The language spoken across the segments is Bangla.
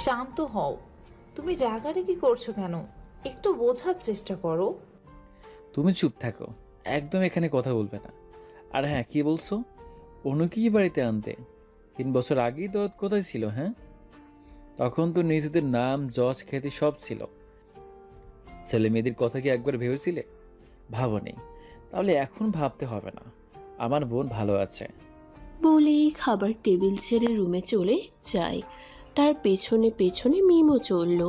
শান্ত হও। তুমি রাগারাগি করছো কেন? একটু বোঝার চেষ্টা করো। তুমি চুপ থাকো, একদম এখানে কথা বলবে না। আর হ্যাঁ, কি বলছো? অনুকে বাড়িতে আনতে 3 বছর আগেই তো কোথায় ছিল? হ্যাঁ, তখন তো নিজেদের নাম যশ খ্যাতি সব ছিল। ছেলে মেয়েদের কথা কি একবার ভেবেছিলে? ভাবনি? তাহলে এখন ভাবতে হবে না, আমার বোন ভালো আছে। বলেই খাবার টেবিল ছেড়ে রুমে চলে যায়। তার পেছনে পেছনে মিমও চলল।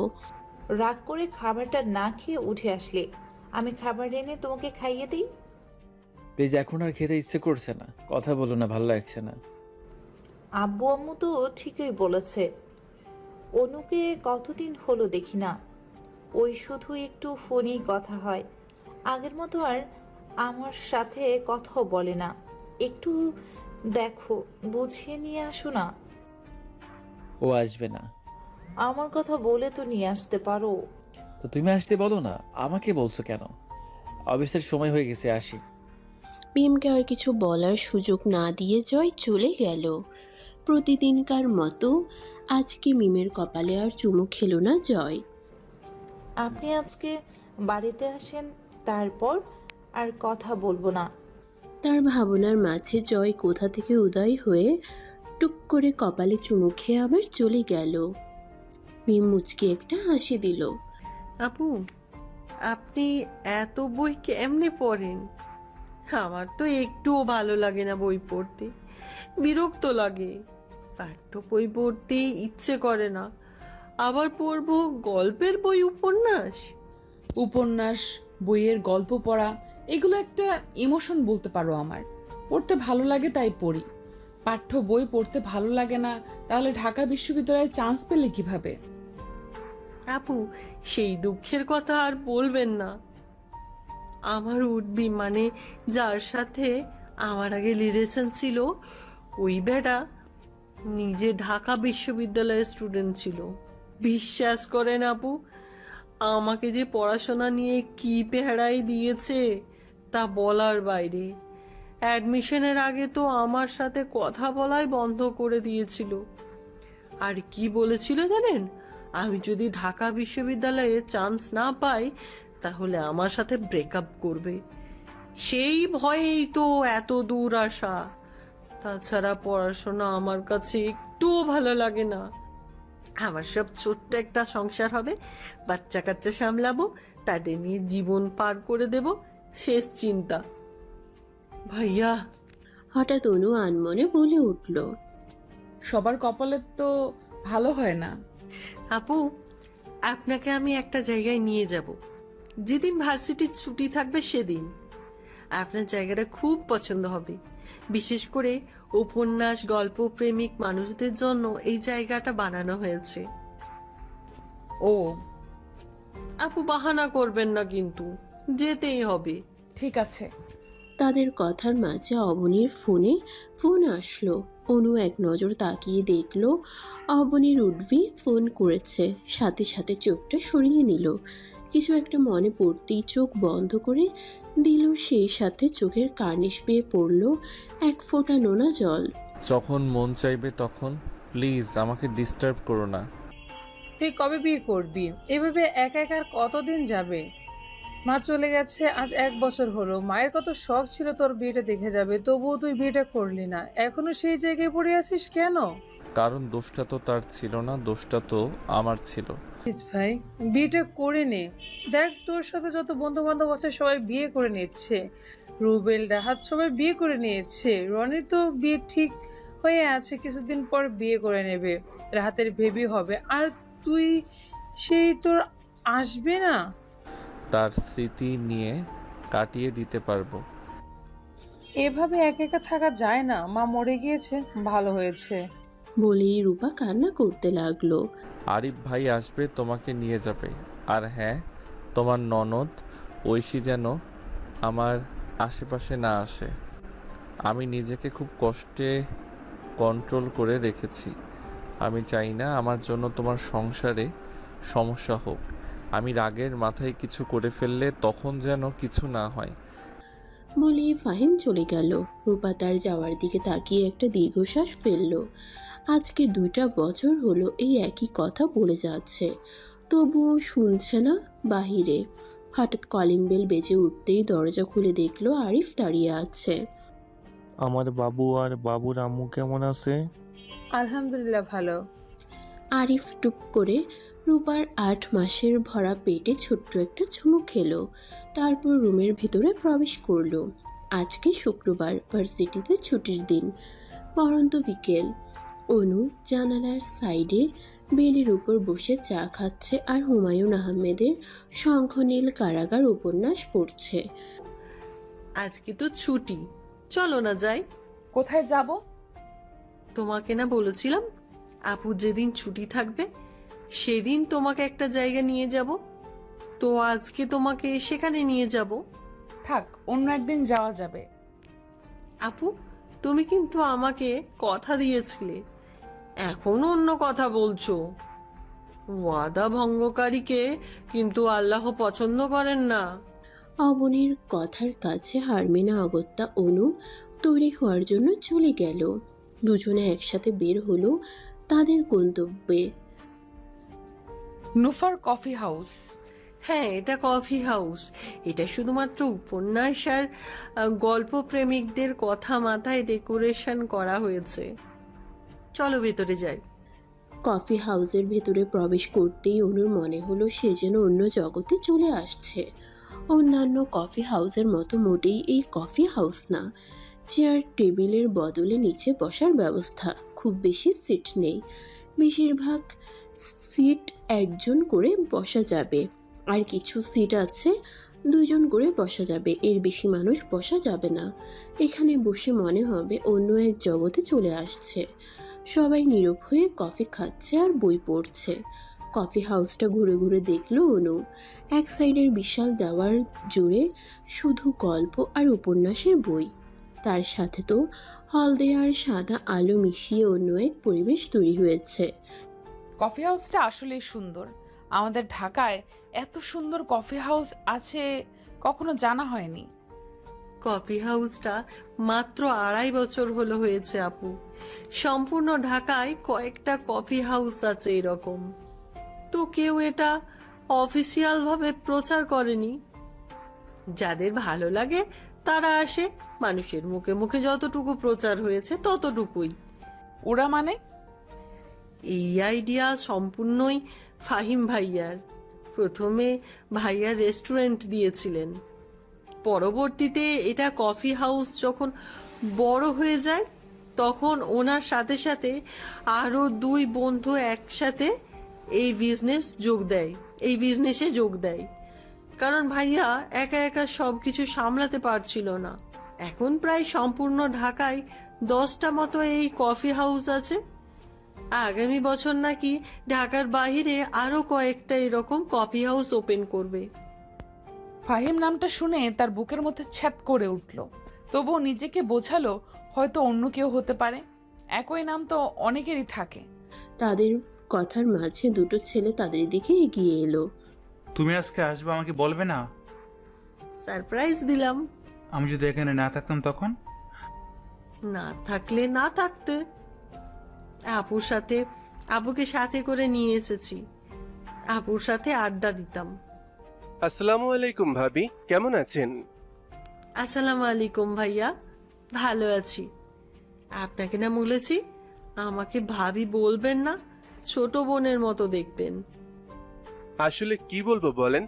রাগ করে খাবারটা না খেয়ে উঠে আসলে আমি খাবার এনে তোমাকে খাইয়ে দিই। প্লিজ, এখন আর খেতে ইচ্ছে করছে না, কথা বলো না, ভালো লাগছে না। আব্বু আম্মু তো ঠিকই বলেছে। অনুকে কতদিন হলো দেখি না। ওই শুধু একটু ফোনেই কথা হয়, আগের মতো আর আমার সাথে কথাও বলে না। একটু দেখো, বুঝিয়ে নিয়ে আসো না। ও আসবে না? আমার কথা বলে তো নিয়ে আসতে পারো। তো তুমি আসতে বলো না, আমাকে বলছো কেন? অফিসের সময় হয়ে গেছে, আসি। মিমকে আর কিছু বলার সুযোগ না দিয়ে জয় চলে গেল। প্রতিদিনকার মতো আজকে মিমের কপালে আর চুমু খেলো না জয়। আপনি আজকে বাড়িতে আসেন, তারপর আর কথা বলবো না। তার ভাবনার মাঝে জয় কোথা থেকে উদয় হয়ে টুক করে কপালে চুমু খেয়ে আবার চলে গেল। মিম মুচকি একটা হাসি দিল। আপু, আপনি এত বই কেমনে পড়েন? আমার তো একটুও ভালো লাগে না বই পড়তে, বিরক্ত লাগে। পাঠ্য বই পড়তে ইচ্ছে করে না, আবার পড়বো গল্পের বই, উপন্যাস। উপন্যাস, বইয়ের গল্প পড়া, এগুলো একটা ইমোশন বলতে পারো আমার। পড়তে ভালো লাগে তাই পড়ি। পাঠ্য বই পড়তে ভালো লাগে না, তাহলে ঢাকা বিশ্ববিদ্যালয়ে চান্স পেলে কিভাবে? আপু, সেই দুঃখের কথা আর বলবেন না। আমার উঠবি মানে যার সাথে আমার আগে রিলেশন ছিল, ওই বেটা নিজে ঢাকা বিশ্ববিদ্যালয়ের স্টুডেন্ট ছিল। বিশ্বাস করেন আপু, আমাকে যে পড়াশোনা নিয়ে কি পেহারাই দিয়েছে তা বলার বাইরে। অ্যাডমিশনের আগে তো আমার সাথে কথা বলাই বন্ধ করে দিয়েছিল। আর কি বলেছিল জানেন? আমি যদি ঢাকা বিশ্ববিদ্যালয়ে চান্স না পাই তাহলে আমার সাথে ব্রেকআপ করবে। সেই ভয়েই তো এত দূর আসা। তাছাড়া পড়াশোনা আমার কাছে একটুও ভালো লাগে না। আমার সব ছোট্ট একটা সংসার হবে, বাচ্চা কাচ্চা সামলাবো, তাদের নিয়ে জীবন পার করে দেব, শেষ চিন্তা। ভাইয়া, হঠাৎ অনু আনমনে বলে উঠল। সবার কপালে তো ভালো হয় না। আপু, আপনাকে আমি একটা জায়গায় নিয়ে যাব, যেদিন ভার্সিটির ছুটি থাকবে সেদিন। আপনার জায়গাটা খুব পছন্দ হবে। বিশেষ করে উপন্যাস, গল্প প্রেমিক মানুষদের জন্য এই জায়গাটা বানানো হয়েছে। ও, আপু, বাহানা করবেন না কিন্তু, যেতেই হবে। ঠিক আছে। তাদের কথার মাঝে অবনীর ফোন আসলো। অনু এক নজর তাকিয়ে দেখলো অবনীর উঠবি ফোন করেছে। সাথে সাথে চোখটা সরিয়ে নিল। কিছু একটা মনে পড়তেই চোখ বন্ধ করে দিল। সেই সাথে চোখের কার্নিশ বেয়ে পড়ল এক ফোঁটা নোনা জল। যখন মন চাইবে তখন, প্লিজ আমাকে ডিস্টার্ব করো না। তুই কবে বিয়ে করবি? এভাবে একা একা আর কতদিন যাবে? মা চলে গেছে আজ 1 বছর হলো। মায়ের কত শখ ছিল তোর বিয়েটা দেখে যাবে, তবুও তুই বিয়েটা করলি না। এখনো সেই জায়গায় পড়ে আছিস কেন? কারণ দোষটা তো তার ছিল না, দোষটা তো আমার ছিল। প্লিজ ভাই, বিয়েটা করে নে। দেখ, তোর সাথে যত বন্ধু বান্ধব আছে সবাই বিয়ে করে নিচ্ছে। রুবেল, রাহাত সবাই বিয়ে করে নিয়েছে। রনির তো বিয়ে ঠিক হয়ে আছে, কিছুদিন পর বিয়ে করে নেবে, রাহাতের বেবি হবে। আর তুই, সেই তোর আসবে না? তার স্মৃতি নিয়ে কাটিয়ে দিতে পারবো। এভাবে একা একা থাকা যায় না। মা মরে গিয়েছে, ভালো হয়েছে। বলেই রূপা কান্না করতে লাগলো। আরিফ ভাই আসবে, তোমাকে নিয়ে যাবে। আর হ্যাঁ, তোমার ননদ ঐশী যেন আমার আশেপাশে না আসে। আমি নিজেকে খুব কষ্টে কন্ট্রোল করে রেখেছি। আমি চাই না আমার জন্য তোমার সংসারে সমস্যা হোক। আমি রাগের মাথায় কিছু করে ফেললে তখন যেন কিছু না হয়। বলেই ফাহিম চলে গেল। রূপা তার যাওয়ার দিকে তাকিয়ে একটা দীর্ঘশ্বাস ফেলল। আজকে 2টা বছর হলো এই একই কথা বলে যাচ্ছে, তবুও শুনছে না। বাহিরে হঠাৎ কলিং বেল বেজে উঠতেই দরজা খুলে দেখলো আরিফ দাঁড়িয়ে আছে। আমার বাবু আর বাবুর আম্মু কেমন আছে? আলহামদুলিল্লাহ ভালো। আরিফ টুপ করে রূপার 8 মাসের ভরা পেটে ছোট্ট একটা চুমু খেলো, তারপর রুমের ভিতরে প্রবেশ করলো। আজকে শুক্রবার, ভার্সিটিতে ছুটির দিন, পড়ন্ত বিকেল। অনু জানালার সাইডে বেডের উপর বসে চা খাচ্ছে আর হুমায়ুন আহমেদের শঙ্খনীল কারাগার উপন্যাস পড়ছে। আজকে তো ছুটি, চলো না যাই। কোথায় যাব? তোমাকে না বলেছিলাম আপু যেদিন ছুটি থাকবে সেদিন তোমাকে একটা জায়গা নিয়ে যাব, তো আজকে তোমাকে সেখানে নিয়ে যাব। থাক, অন্য একদিন যাওয়া যাবে। আপু তুমি কিন্তু আমাকে কথা দিয়েছিলে, এখন অন্য কথা বলছো। ওয়াদা ভঙ্গকারীকে কিন্তু আল্লাহ পছন্দ করেন না। অবনীর কথার কাছে হারমিনা অগত্যা অনু তৈরি হওয়ার জন্য চলে গেল। দুজনে একসাথে বের হলো তাদের গন্তব্যে। নুফার কফি হাউস। হ্যাঁ, এটা কফি হাউস। এটা শুধুমাত্র উপন্যাস আর গল্প প্রেমিকদের কথা মাথায় ডেকোরেশন করা হয়েছে। চলো ভেতরে যাই। কফি হাউসের ভেতরে প্রবেশ করতেই অনুর মনে হলো সে যেন অন্য জগতে চলে আসছে। অন্যান্য কফি হাউসের মতো মোটেই এই কফি হাউস না। চেয়ার টেবিলের বদলে নিচে বসার ব্যবস্থা, খুব বেশি সিট নেই। বেশিরভাগ সিট একজন করে বসা যাবে, আর কিছু সিট আছে 2জন করে বসা যাবে, এর বেশি মানুষ বসা যাবে না। এখানে বসে মনে হবে অন্য এক জগতে চলে আসছে। সবাই নীরব হয়ে কফি খাচ্ছে আর বই পড়ছে। কফি হাউসটা ঘুরে ঘুরে দেখলো অনু। এক সাইডের বিশাল দেওয়ার জুড়ে শুধু গল্প আর উপন্যাসের বই, তার সাথে তো হলদে আর সাদা আলো মিশিয়ে অন্য এক পরিবেশ তৈরি হয়েছে। কফি হাউসটা আসলেই সুন্দর। আমাদের ঢাকায় এত সুন্দর কফি হাউস আছে কখনো জানা হয়নি। কফি হাউসটা মাত্র 2.5 বছর হলো হয়েছে আপু। সম্পূর্ণ ঢাকায় কয়েকটা কফি হাউস আছে এরকম, তো কেউ এটা অফিসিয়াল ভাবে প্রচার করেনি। যাদের ভালো লাগে তারা আসে, মানুষের মুখে মুখে যতটুকু প্রচার হয়েছে ততটুকুই। ওরা মানে? এই আইডিয়া সম্পূর্ণই ফাহিম ভাইয়ার। প্রথমে ভাইয়া রেস্টুরেন্ট দিয়েছিলেন, পরবর্তীতে এটা কফি হাউস যখন বড় হয়ে যায় তখন ওনার সাথে সাথে আরো 2 বন্ধু একসাথে এই বিজনেসে যোগ দেয়। কারণ ভাইয়া একা একা সবকিছু সামলাতে পারছিল না। এখন প্রায় সম্পূর্ণ ঢাকায় 10টা মতো এই কফি হাউস আছে। আগামী বছর নাকি ঢাকার বাইরে আরো কয়েকটা এরকম কফি হাউস ওপেন করবে। ফাহিম নামটা শুনে তার বুকের মধ্যে ছ্যাদ করে উঠল, তবুও নিজেকে বোঝালো হয়তো অন্য কেউ হতে পারে। একই নাম তো অনেকেরই থাকে। তাদের কথার মাঝে 2টো ছেলে তাদের দিকে এগিয়ে এলো। তুমি আজকে আসবে, আমাকে বলবে না? সারপ্রাইজ দিলাম। আমি যদি এখানে না থাকতাম তখন? না থাকলে না থাকতে। আপুকে সাথে করে নিয়ে এসেছি, আপুর সাথে আড্ডা দিতাম। আসসালামু আলাইকুম ভাবি, কেমন আছেন? আসসালামু আলাইকুম ভাইয়া, ভালো আছি। আপনাকে না বলেছি আমাকে ভাবি বলবেন না, ছোট বোনের মতো দেখবেন। আসলে কি বলবো বলেন,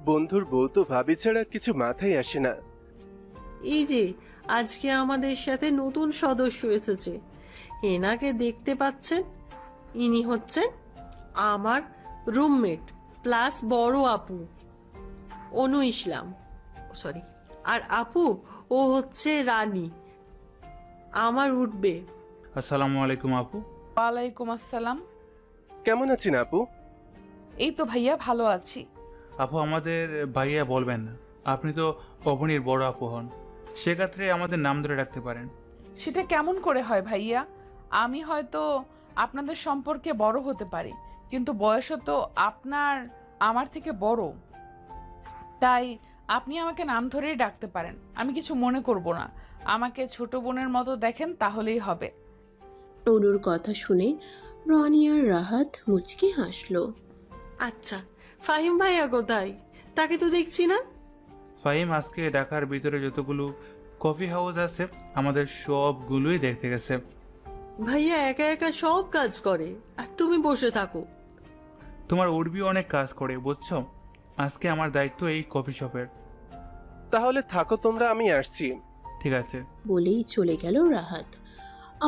বন্ধুর বউ তো ভাবি ছাড়া কিছু মাথায় আসে না। এই যে আজকে আমাদের সাথে নতুন সদস্য এসেছে, এনাকে দেখতে পাচ্ছেন? ইনি হচ্ছেন আমার রুমমেট প্লাস বড় আপু, অনু ইসলাম। সরি, আর আপু ও হচ্ছে রানী, আমার উঠবে। আসসালামু আলাইকুম আপু। ওয়ালাইকুম আসসালাম। কেমন আছেন আপু? এই তো ভাইয়া, ভালো আছি। আপু আমাদের ভাইয়া বলবেন না, আপনি তো অবনীর বড় আপু হন, সেক্ষেত্রে আমাদের নাম ধরে রাখতে পারেন। সেটা কেমন করে হয় ভাইয়া? আমি হয়তো আপনাদের সম্পর্কে বড় হতে পারি, কিন্তু বয়সও তো আপনার আমার থেকে বড়, তাই আপনি আমাকে নাম ধরেই ডাকতে পারেন। আমি কিছু মনে করব না, আমাকে ছোট বোনের মতো দেখেন তাহলেই হবে। অনুর কথা শুনে রনি আর রাহাত মুচকি হাসলো। আচ্ছা, ফাহিম ভাইয়া কোথায়? তাকে তো দেখছি না। ফাহিম আজকে ঢাকার ভিতরে যতগুলো কফি হাউস আছে আমাদের সবগুলোই দেখতে গেছে। ভাইয়া একা একা সব কাজ করে আর তুমি বসে থাকো। তোমার উর্বি অনেক কাজ করে বুঝছো। আজকে আমার দায়িত্ব এই কফি শপের। তাহলে থাকো তোমরা, আমি আসছি। ঠিক আছে। বলেই চলে গেল রাহাত।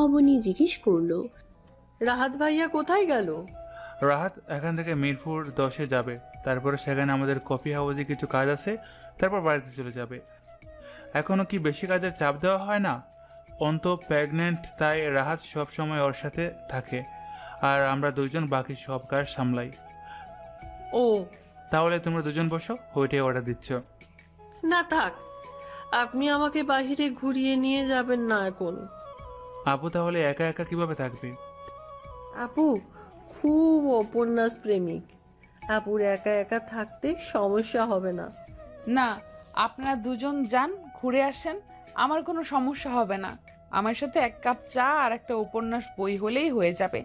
অবনী জিজ্ঞেস করলো, রাহাত ভাইয়া কোথায় গেল? রাহাত এখান থেকে মিরপুর 10-এ যাবে, তারপরে সেখানে আমাদের কফি হাউসে কিছু কাজ আছে, তারপর বাড়িতে চলে যাবে। এখনো কি বেশি কাজের চাপ দেওয়া হয় না? অন্ত প্রেগনেন্ট, তাই রাহাত সব সময় ওর সাথে থাকে আর আমরা দুজন বাকি সব কাজ সামলাই। ও, তাহলে তোমরা দুজন বসো, ওইটাই অর্ডার দিচ্ছ। না থাক, আপনি আমাকে বাহিরে ঘুরিয়ে নিয়ে যাবেন না এখন। আপু তাহলে একা একা কিভাবে থাকবে? আপু খুব উপন্যাস প্রেমিক, আপুর একা একা থাকতে সমস্যা হবে না। না, আপনারা দুজন যান, ঘুরে আসেন, আমার কোনো সমস্যা হবে না। আমার সাথে 1 কাপ চা আর একটা উপন্যাস বই হলেই হয়ে যাবে।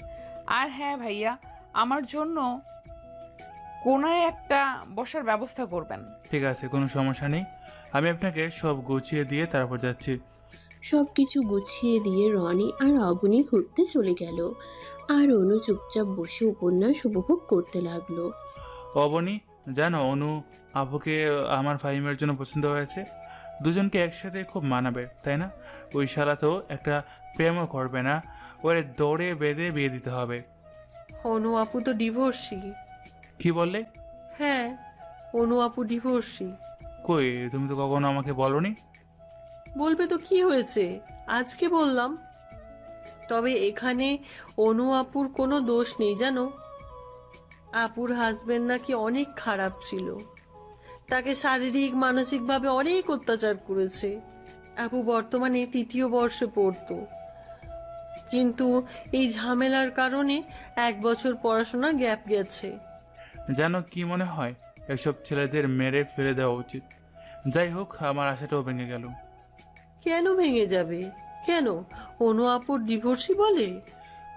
আর হ্যাঁ ভাইয়া, আমার জন্য কোনায় একটা বসার ব্যবস্থা করবেন। ঠিক আছে, কোনো সমস্যা নেই। আমি আপনাকে সব গুছিয়ে দিয়ে তারপর যাচ্ছি। সবকিছু গুছিয়ে দিয়ে রনি আর অবনী ঘুরতে চলে গেল আর অনু চুপচাপ বসে উপন্যাস উপভোগ করতে লাগলো। অবনী, জানো অনু আপুকে আমার ফাহিমের জন্য পছন্দ হয়েছে। দুজনকে একসাথে খুব মানাবে, তাই না? ওই শালা তো একটা প্রেমও করবে না, ওরে দৌড়ে বেঁধে বিয়ে দিতে হবে। অনু আপু তো ডিভোর্সি। কি বললে? হ্যাঁ, অনু আপু ডিভোর্সি। কই, তুমি তো কখনো আমাকে বলনি। বলবে তো কি হয়েছে, আজকে বললাম। তবে এখানে অনু আপুর কোনো দোষ নেই জানো। আপুর হাজবেন্ড নাকি অনেক খারাপ ছিল, তাকে শারীরিক মানসিকভাবে অনেক অত্যাচার করেছে। আপু বর্তমানে 3য় বর্ষে পড়তো, কিন্তু এই ঝামেলার কারণে 1 বছর পড়াশোনা গ্যাপ গেছে। জানো কি মনে হয়, এসব ছেলেদের মেরে ফেলে দেওয়া উচিত। যাই হোক, আমার আশাটাও ভেঙে গেল। কেন ভেঙে যাবে? কেন? অনু আপুর ডিভোর্সি বলে?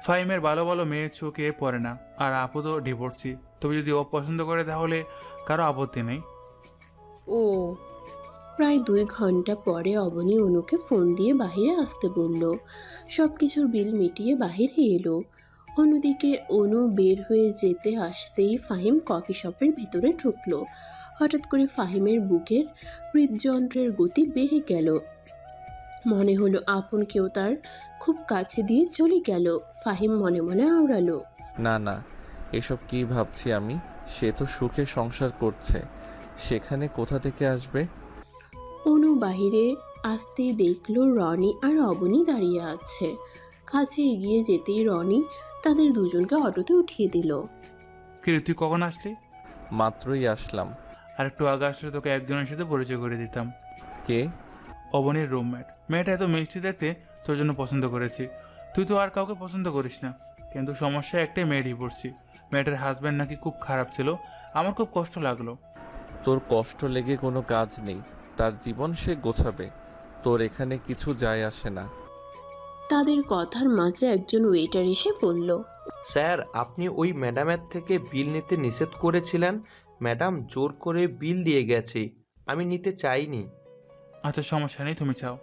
ফাহিমের ভালো ভালো মেয়ে চোখে পড়ে না, আর আপু তো ডিভোর্সি। তবে যদি ও পছন্দ করে তাহলে কারো আপত্তি নেই। ও, প্রায় 2 ঘন্টা পরে অবনী অনুকে ফোন দিয়ে বাহিরে আসতে বলল। সবকিছুর বিল মিটিয়ে বাহিরে এলো। অন্যদিকে অনু বের হয়ে যেতে আসতেই ফাহিম কফি শপের ভিতরে ঢুকলো। হঠাৎ করে ফাহিমের বুকের হৃদযন্ত্রের গতি বেড়ে গেল। মনে হলো আপন কেউ তার খুব কাছে দিয়ে চলে গেল। ফাহিম মনে মনে আওড়ালো, না না, এসব কি ভাবছি আমি? সে তো সুখে সংসার করছে, সেখানে কোথা থেকে আসবে? অনু বাহিরে আসতেই দেখলো রনি আর অবনী দাঁড়িয়ে আছে। কাছে এগিয়ে যেতেই রনি তাদের দুজনকে অটোতে উঠিয়ে দিল। কি রে, তুই কখন আসলি? মাত্রই আসলাম। আর একটু আগে আসলে তোকে একজনের সাথে পরিচয় করে দিতাম। কে? অবনীর রুমমেট। মেয়েটা এত মিষ্টি দেখতে, তোর জন্য পছন্দ করেছি। তুই তো আর কাউকে পছন্দ করিস না, কিন্তু সমস্যা একটাই, মেয়ে ডিভোর্সি। মেয়েটার হাজব্যান্ড নাকি খুব খারাপ ছিল। আমার খুব কষ্ট লাগলো। তোর কষ্ট লেগে কোনো কাজ নেই, তার জীবন সে গোছাবে, তোর এখানে কিছু যায় আসে না। তাদের কথার মাঝে একজন ওয়েটার এসে বলল, স্যার, আপনি ওই ম্যাডামের থেকে বিল নিতে নিষেধ করেছিলেন। ম্যাডাম জোর করে বিল দিয়ে গেছে, আমি নিতে চাইনি। আচ্ছা, সমস্যা নেই, তুমি চাও।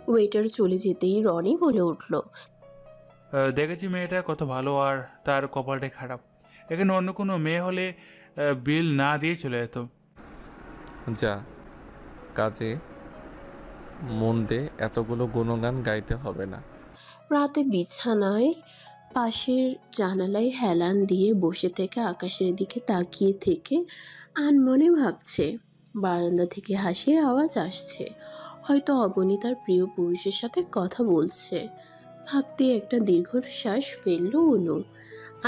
ওয়েটার চলে যেতেই রনি বলে উঠল, দেখেছি মেয়েটা কত ভালো, আর তার কপালটাই খারাপ। এখানে অন্য কোনো মেয়ে হলে বিল না দিয়ে চলে যেত। যা, কাজে মন দে, এতগুলো গুণগান গাইতে হবে না। রাতে বিছানায় পাশের জানালায় হেলান দিয়ে বসে থেকে আকাশের দিকে তাকিয়ে থেকে আনমনে ভাবছে। বারান্দা থেকে হাসির আওয়াজ আসছে, হয়তো অবনী তার প্রিয় পুরুষের সাথে কথা বলছে। ভাবতে একটা দীর্ঘশ্বাস ফেললো অনু।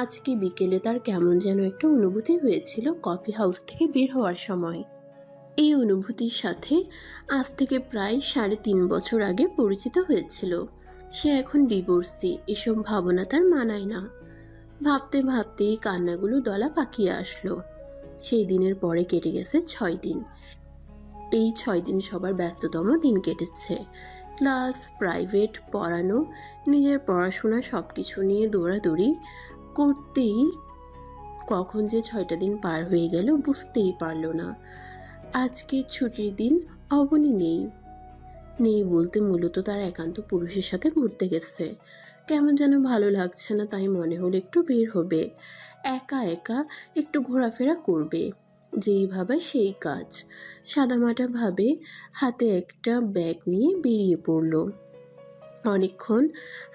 আজকে বিকেলে তার কেমন যেন একটা অনুভূতি হয়েছিল কফি হাউস থেকে বের হওয়ার সময়। এই অনুভূতির সাথে আজ থেকে প্রায় 3.5 বছর আগে পরিচিত হয়েছিল। সে এখন ডিভোর্সি, এসব ভাবনা তার মানায় না। ভাবতে ভাবতেই কান্নাগুলো দলা পাকিয়ে আসলো। সেই দিনের পরে কেটে গেছে 6 দিন। এই 6 দিন সবার ব্যস্ততম দিন কেটেছে। ক্লাস, প্রাইভেট, পড়ানো, নিজের পড়াশোনা সব কিছু নিয়ে দৌড়াদৌড়ি করতেই কখন যে 6টা দিন পার হয়ে গেল বুঝতেই পারল না। আজকে ছুটির দিন, অবনী নেই। নেই বলতে মূলত তার একান্ত পুরুষের সাথে ঘুরতে গেছে। কেমন যেন ভালো লাগছে না, তাই মনে হলো একটু বের হবে, একা একা একটু ঘোরাফেরা করবে। যেই ভাবে সেই কাজ। সাদামাটা ভাবে হাতে একটা ব্যাগ নিয়ে বেরিয়ে পড়ল। অনেকক্ষণ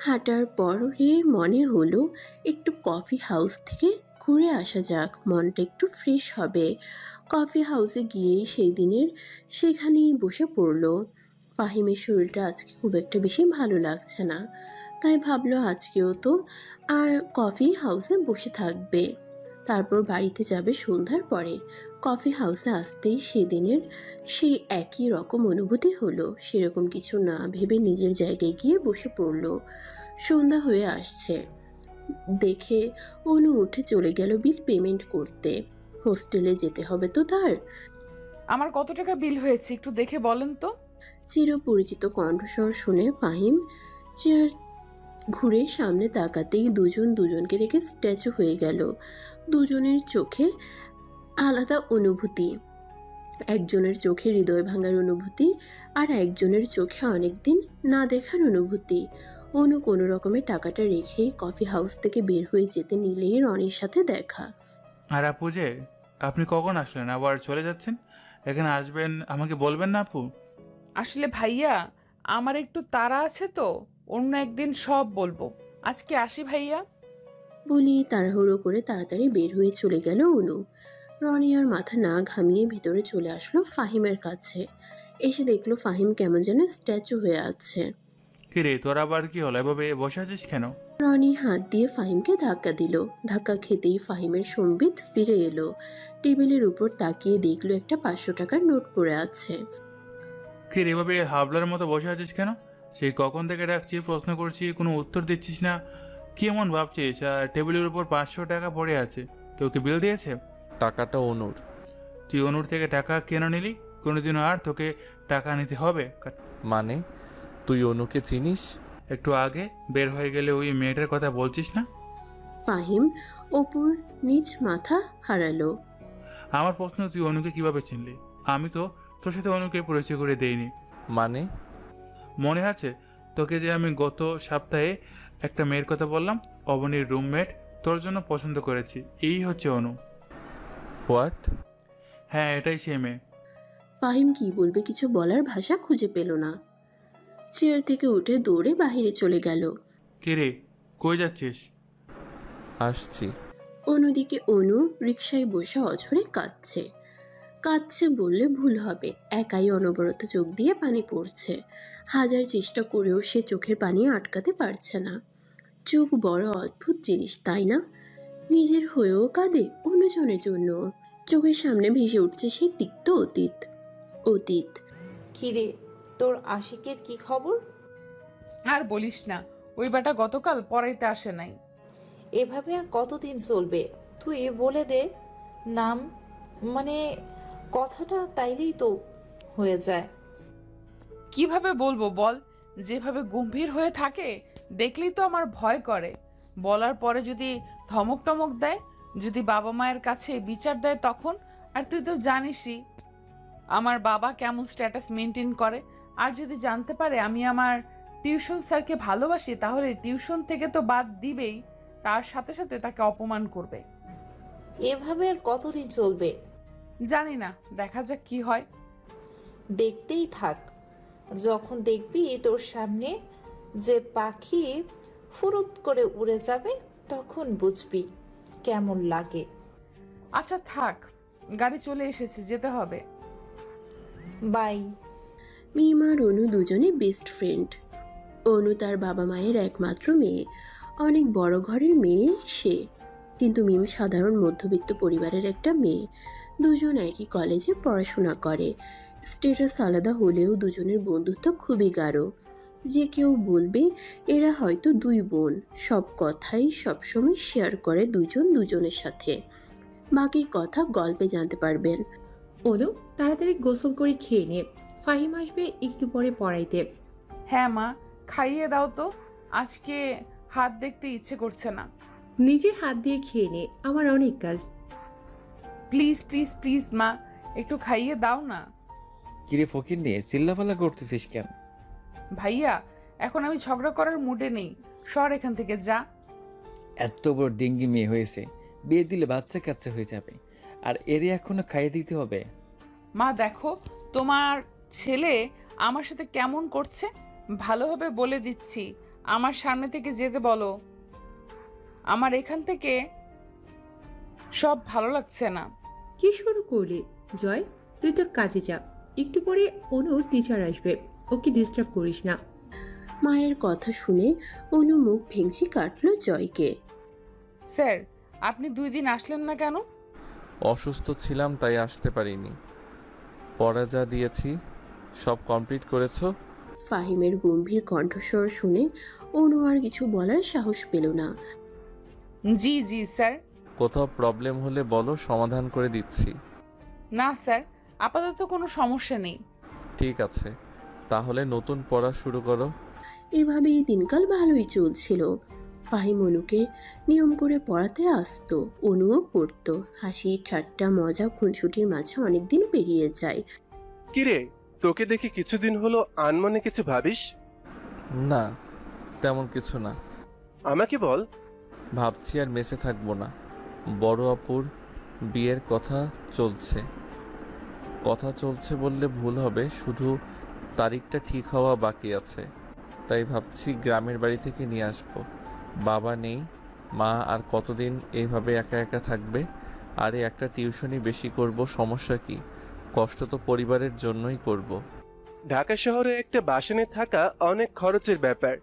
হাঁটার পরে মনে হলো একটু কফি হাউস থেকে ঘুরে আসা যাক, মনটা একটু ফ্রেশ হবে। কফি হাউসে গিয়েই সেই দিনের সেখানেই বসে পড়ল। ফাহিমের শরীরটা আজকে খুব একটা বেশি ভালো লাগছে না, তাই ভাবলো আজকেও তো আর কফি হাউসে বসে থাকবে, তারপর বাড়িতে যাবে সন্ধ্যার পরে। কফি হাউসে আসতেই সেদিনের সেই একই রকম অনুভূতি হলো। সেরকম কিছু না ভেবে নিজের জায়গায় গিয়ে বসে পড়ল। সন্ধ্যা হয়ে আসছে দেখে অনু উঠে চলে গেল বিল পেমেন্ট করতে। হোস্টেলে যেতে হবে তো তার। আমার কত টাকা বিল হয়েছে একটু দেখে বলেন তো। চিরপরিচিত কণ্ঠস্বর শুনে ফাহিম চেয়ার ঘুরে সামনে তাকাতেই দুজন দুজনকে দেখে স্ট্যাচু হয়ে গেল। দুজনের চোখে আলাদা অনুভূতি। একজনের চোখে হৃদয় ভাঙার অনুভূতি, আর একজনের চোখে অনেকদিন না দেখার অনুভূতি। অনু কোনো রকমের টাকাটা রেখেই কফি হাউস থেকে বের হয়ে যেতে নিলেই রনির সাথে দেখা। আর আপু যে, আপনি কখন আসলেন? আবার চলে যাচ্ছেন? এখানে আসবেন আমাকে বলবেন না আপু? আসলে ভাইয়া আমার একটু তাড়া আছে তো, অন্য একদিন সব বলবো। আজকে আসি ভাইয়া। বলি তাড়াহুড়ো করে তাড়াতাড়ি বের হয়ে চলে গেল অনু। রনি আর মাথা না ঘামিয়ে ভিতরে চলে আসলো ফাহিমের কাছে। এসে দেখলো ফাহিম কেমন যেন স্ট্যাচু হয়ে আছে। কিরে, তোর আবার কি হলো? এভাবে বসে আছিস কেন? রনি হাত দিয়ে ফাহিমকে ধাক্কা দিল। ধাক্কা খেতেই ফাহিমের সম্বিত ফিরে এলো। টেবিলের উপর তাকিয়ে দেখলো একটা 500 টাকার নোট পড়ে আছে। কিরে, এভাবে হাবলার মতো বসে আছিস কেন? সেই কখন থেকে ডাকছি, প্রশ্ন করছি, কোনো উত্তর দিচ্ছিস না। কি এমন ভাবছিস? আর টেবিলের উপর 500 টাকা পড়ে আছে, তোকে বিল দিয়েছে? টাকাটা অনুর। তুই অনুর থেকে টাকা কেন নিলি? কোনোদিনও আর তোকে টাকা নিতে হবে? মানে তুই অনুকে চিনিস? একটু আগে বের হয়ে গেলে ওই মেয়েটার কথা বলছিস না? ফাহিম ওপর নিচ মাথা হারালো। আমার প্রশ্ন, তুই অনুকে কিভাবে চিনলি? আমি তো তোর সাথে অনুকে পরিচয় করে দেইনি। মানে মনে আছে তোকে যে আমি গত সপ্তাহে একটা মেয়ের কথা বললাম, অবনীর রুমমেট, তোর জন্য পছন্দ করেছি, এই হচ্ছে অনু। হোয়াট? হ্যাঁ, এটাই সে মেয়ে। ফাহিম কি বলবে কিছু বলার ভাষা খুঁজে পেল না। চেয়ার থেকে উঠে দৌড়ে বাহিরে চলে গেল। কিরে, কই যাচ্ছিস? আসছি। অন্যদিকে অনু রিকশায় বসে অঝরে কাঁদছে। কাঁদছে বললে ভুল হবে, একাই অনবরত চোখ দিয়ে পানি পড়ছে। হাজার চেষ্টা করেও সে চোখের পানি আটকাতে পারছে না। চোখ বড় অদ্ভুত জিনিস, তাই না? নিজের হয়েও কাঁদে, অন্যজনের জন্য। চোখের সামনে ভেসে উঠছে সেই তিক্ত অতীত। অতীত। কিরে, তোর আশিকের কি খবর? আর বলিস না, ওই বেটা গতকাল পড়াইতে আসে নাই। এভাবে আর কতদিন চলবে? তুই বলে দে নাম, মানে কথাটা, তাইলেই তো হয়ে যায়। কিভাবে বলবো বল? যেভাবে গম্ভীর হয়ে থাকে দেখলেই তো আমার ভয় করে। বলার পরে যদি ধমক টমক দেয়, যদি বাবা মায়ের কাছে বিচার দেয় তখন। আর তুই তো জানিসই আমার বাবা কেমন স্ট্যাটাস মেনটেন করে। আর যদি জানতে পারে আমি আমার টিউশন স্যারকে ভালোবাসি, তাহলে টিউশন থেকে তো বাদ দিবেই, তার সাথে সাথে তাকে অপমান করবে। এভাবে আর কতদিন চলবে? জানি না, দেখা যাক কি হয়। দেখতেই থাক। যখন দেখবি তোর সামনে যে পাখি ফুরুত করে উড়ে যাবে, তখন বুঝবি কেমন লাগে। আচ্ছা থাক, গাড়ি চলে এসেছে, যেতে হবে। বাই। মিম আর অনু দুজনে বেস্ট ফ্রেন্ড। অনু তার বাবা মায়ের একমাত্র মেয়ে, অনেক বড় ঘরের মেয়ে সে, কিন্তু মিম সাধারণ মধ্যবিত্ত পরিবারের একটা মেয়ে। দুজন একই কলেজে পড়াশোনা করে। স্ট্যাটাস আলাদা হলেও দুজনের বন্ধুত্ব খুবই গাঢ়। যে কেউ বলবে এরা হয়তো দুই বোন। সব কথাই সবসময় শেয়ার করে দুজন দুজনের সাথে। বাকি কথা গল্পে জানতে পারবেন। অনু, তাড়াতাড়ি গোসল করে খেয়ে নে, ফাহিম আসবে একটু পরে পড়াইতে। হ্যাঁ মা, খাইয়ে দাও তো, আজকে হাত দেখতে ইচ্ছে করছে না। নিজে হাত দিয়ে খেয়ে নে, আমার অনেক কাজ। প্লিজ প্লিজ প্লিজ মা, একটু খাইয়ে দাও না। কিরে ফকির নিয়ে চিল্লাপাল্লা করতেছিস কেন? ভাইয়া, এখন আমি ঝগড়া করার মুডে নেই, সর এখান থেকে, যা। এত বড় ডেঙ্গি মেয়ে হয়েছে, বিয়ে দিলে বাচ্চা কাচ্চা হয়ে যাবে, আর এর এখনো খাইয়ে দিতে হবে? মা দেখো, তোমার ছেলে আমার সাথে কেমন করছে, ভালোভাবে বলে দিচ্ছি, আমার সামনে থেকে যেতে বলো। আমার এখান থেকে সব ভালো লাগছে না। কি শুরু করলি জয়? তুই তো কাজে যা, একটু পরে অনু টিচার আসবে, ওকে ডিস্টার্ব করিস না। মায়ের কথা শুনে অনু মুখ ভেঙচি কাটলো জয়কে। স্যার, আপনি 2 দিন আসলেন না কেন? অসুস্থ ছিলাম তাই আসতে পারিনি। পড়া যা দিয়েছি সব কমপ্লিট করেছো? ফাহিমের গম্ভীর কণ্ঠস্বর শুনে অনু আর কিছু বলার সাহস পেল না। জি জি স্যার। কোথাও প্রবলেম হলে বলো, সমাধান করে দিচ্ছি। না স্যার, আপাতত কোনো সমস্যা নেই। ঠিক আছে, তাহলে নতুন পড়া শুরু করো। এভাবেই দিনকাল ভালোই চলছিল। ফাহিম অনুকে নিয়ম করে পড়াতে আসতো, অনুও পড়তো। হাসি ঠাট্টা মজা খুনসুটির মাঝে অনেকদিন পেরিয়ে যায়। কিরে, তোকে দেখি কিছুদিন হলো আনমনে কিছু ভাবিস? না, তেমন কিছু না। আমাকে বল। ভাবছি আর মেসে থাকবো না। বড় আপুর বিয়ের কথা চলছে। কথা চলছে বললে ভুল হবে, শুধু তারিখটা ঠিক হওয়া বাকি আছে। তাই ভাবছি গ্রামের বাড়ি থেকে নিয়ে আসবো। বাবা নেই, মা আর কতদিন এইভাবে একা একা থাকবে? আরে একটা টিউশনই বেশি করব, সমস্যা কি? কষ্ট তো পরিবারের জন্যই করব। ঢাকা শহরে একটা বাসনে থাকা অনেক খরচের ব্যাপার।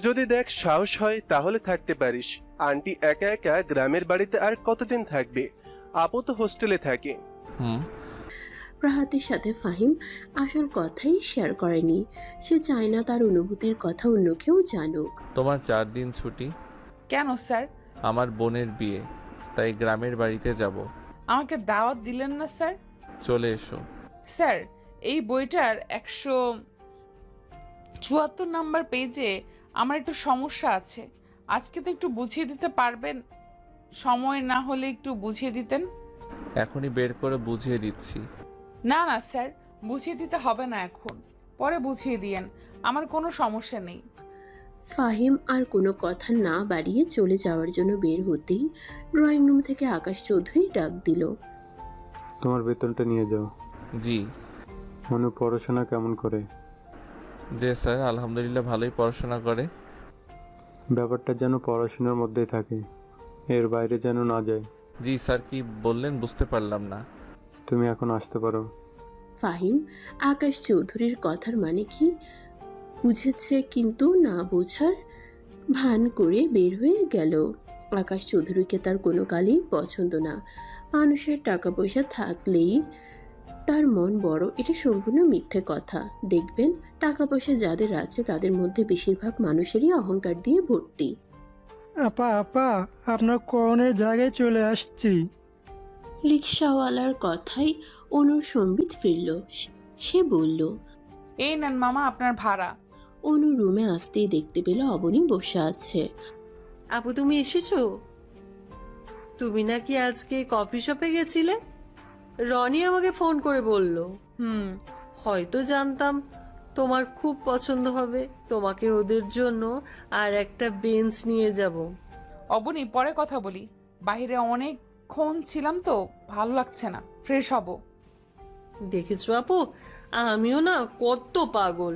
যদি দেখ সাহস হয় তাহলে থাকতে পারিস। আন্টি একা একা গ্রামের বাড়িতে আর কতদিন থাকবে? আপু তো হোস্টেলে থাকে। রাহাতের সাথে ফাহিম আসল কথাই শেয়ার করেনি। সে চায় না তার অনুভূতির কথা অন্য কেউ জানুক। তোমার 4 দিন ছুটি। কেন স্যার? আমার বোনের বিয়ে, তাই গ্রামের বাড়িতে যাব। আমাকে দাওয়াত দিলেন না স্যার? চলে এসো। স্যার, এই বইটার 174 নাম্বার পেজে আমার একটু সমস্যা আছে, আজকে তো একটু বুঝিয়ে দিতে পারবেন? সময় না হলে একটু বুঝিয়ে দিতেন। এখনই বের করে বুঝিয়ে দিচ্ছি। না না স্যার, বুঝিয়ে দিতে হবে না এখন, পরে বুঝিয়ে দিয়েন, আমার কোনো সমস্যা নেই। ফাহিম আর কোনো কথা না বাড়িয়ে চলে যাওয়ার জন্য বের হতেই ড্রয়িং রুম থেকে আকাশ চৌধুরী ডাক দিল। তোমার বেতনটা নিয়ে যাও। জি। অনু পড়াশোনা কেমন করে? জি স্যার, আলহামদুলিল্লাহ ভালোই পড়াশোনা করে। ব্যাপারটা যেন পড়াশোনার মধ্যেই থাকে, এর বাইরে যেন না যায়। জি স্যার, কি বললেন বুঝতে পারলাম না। তুমি এখন আসতে পারো। ফাহিম আকাশ চৌধুরীর কথার মানে কি বুঝেছে, কিন্তু না বোঝার ভান করে বের হয়ে গেল। আকাশ চৌধুরীকে তার কোনো কালই পছন্দ না। মানুষের টাকা পয়সা থাকলেই তার মন বড়, এটা সম্পূর্ণ মিথ্যে কথা। দেখবেন টাকা পয়সা যাদের আছে তাদের মধ্যে বেশিরভাগ মানুষেরই অহংকার দিয়ে ভর্তি। আপা আপা, আপনার কনের জায়গায় চলে আসছি। রিক্সাওয়ালার কথাই অনুর সম্বিত ফিরল। সে বলল, এই নেন মামা আপনার ভাড়া। অনু রুমে আসতেই দেখতে পেল অবনী বসে আছে। আপু, তুমি এসেছো? তুমি নাকি আজকে কফি শপে গেছিলে? রনি আমাকে ফোন করে বলল। হয়তো জানতাম তোমার খুব পছন্দ হবে, তোমাকে ওদের জন্য আর একটা বেঞ্চ নিয়ে যাব। অবনী, পরে কথা বলি, বাইরে অনেকক্ষণ ছিলাম তো, ভালো লাগছে না, ফ্রেশ হব। দেখেছো আপু, আমিও না কত পাগল।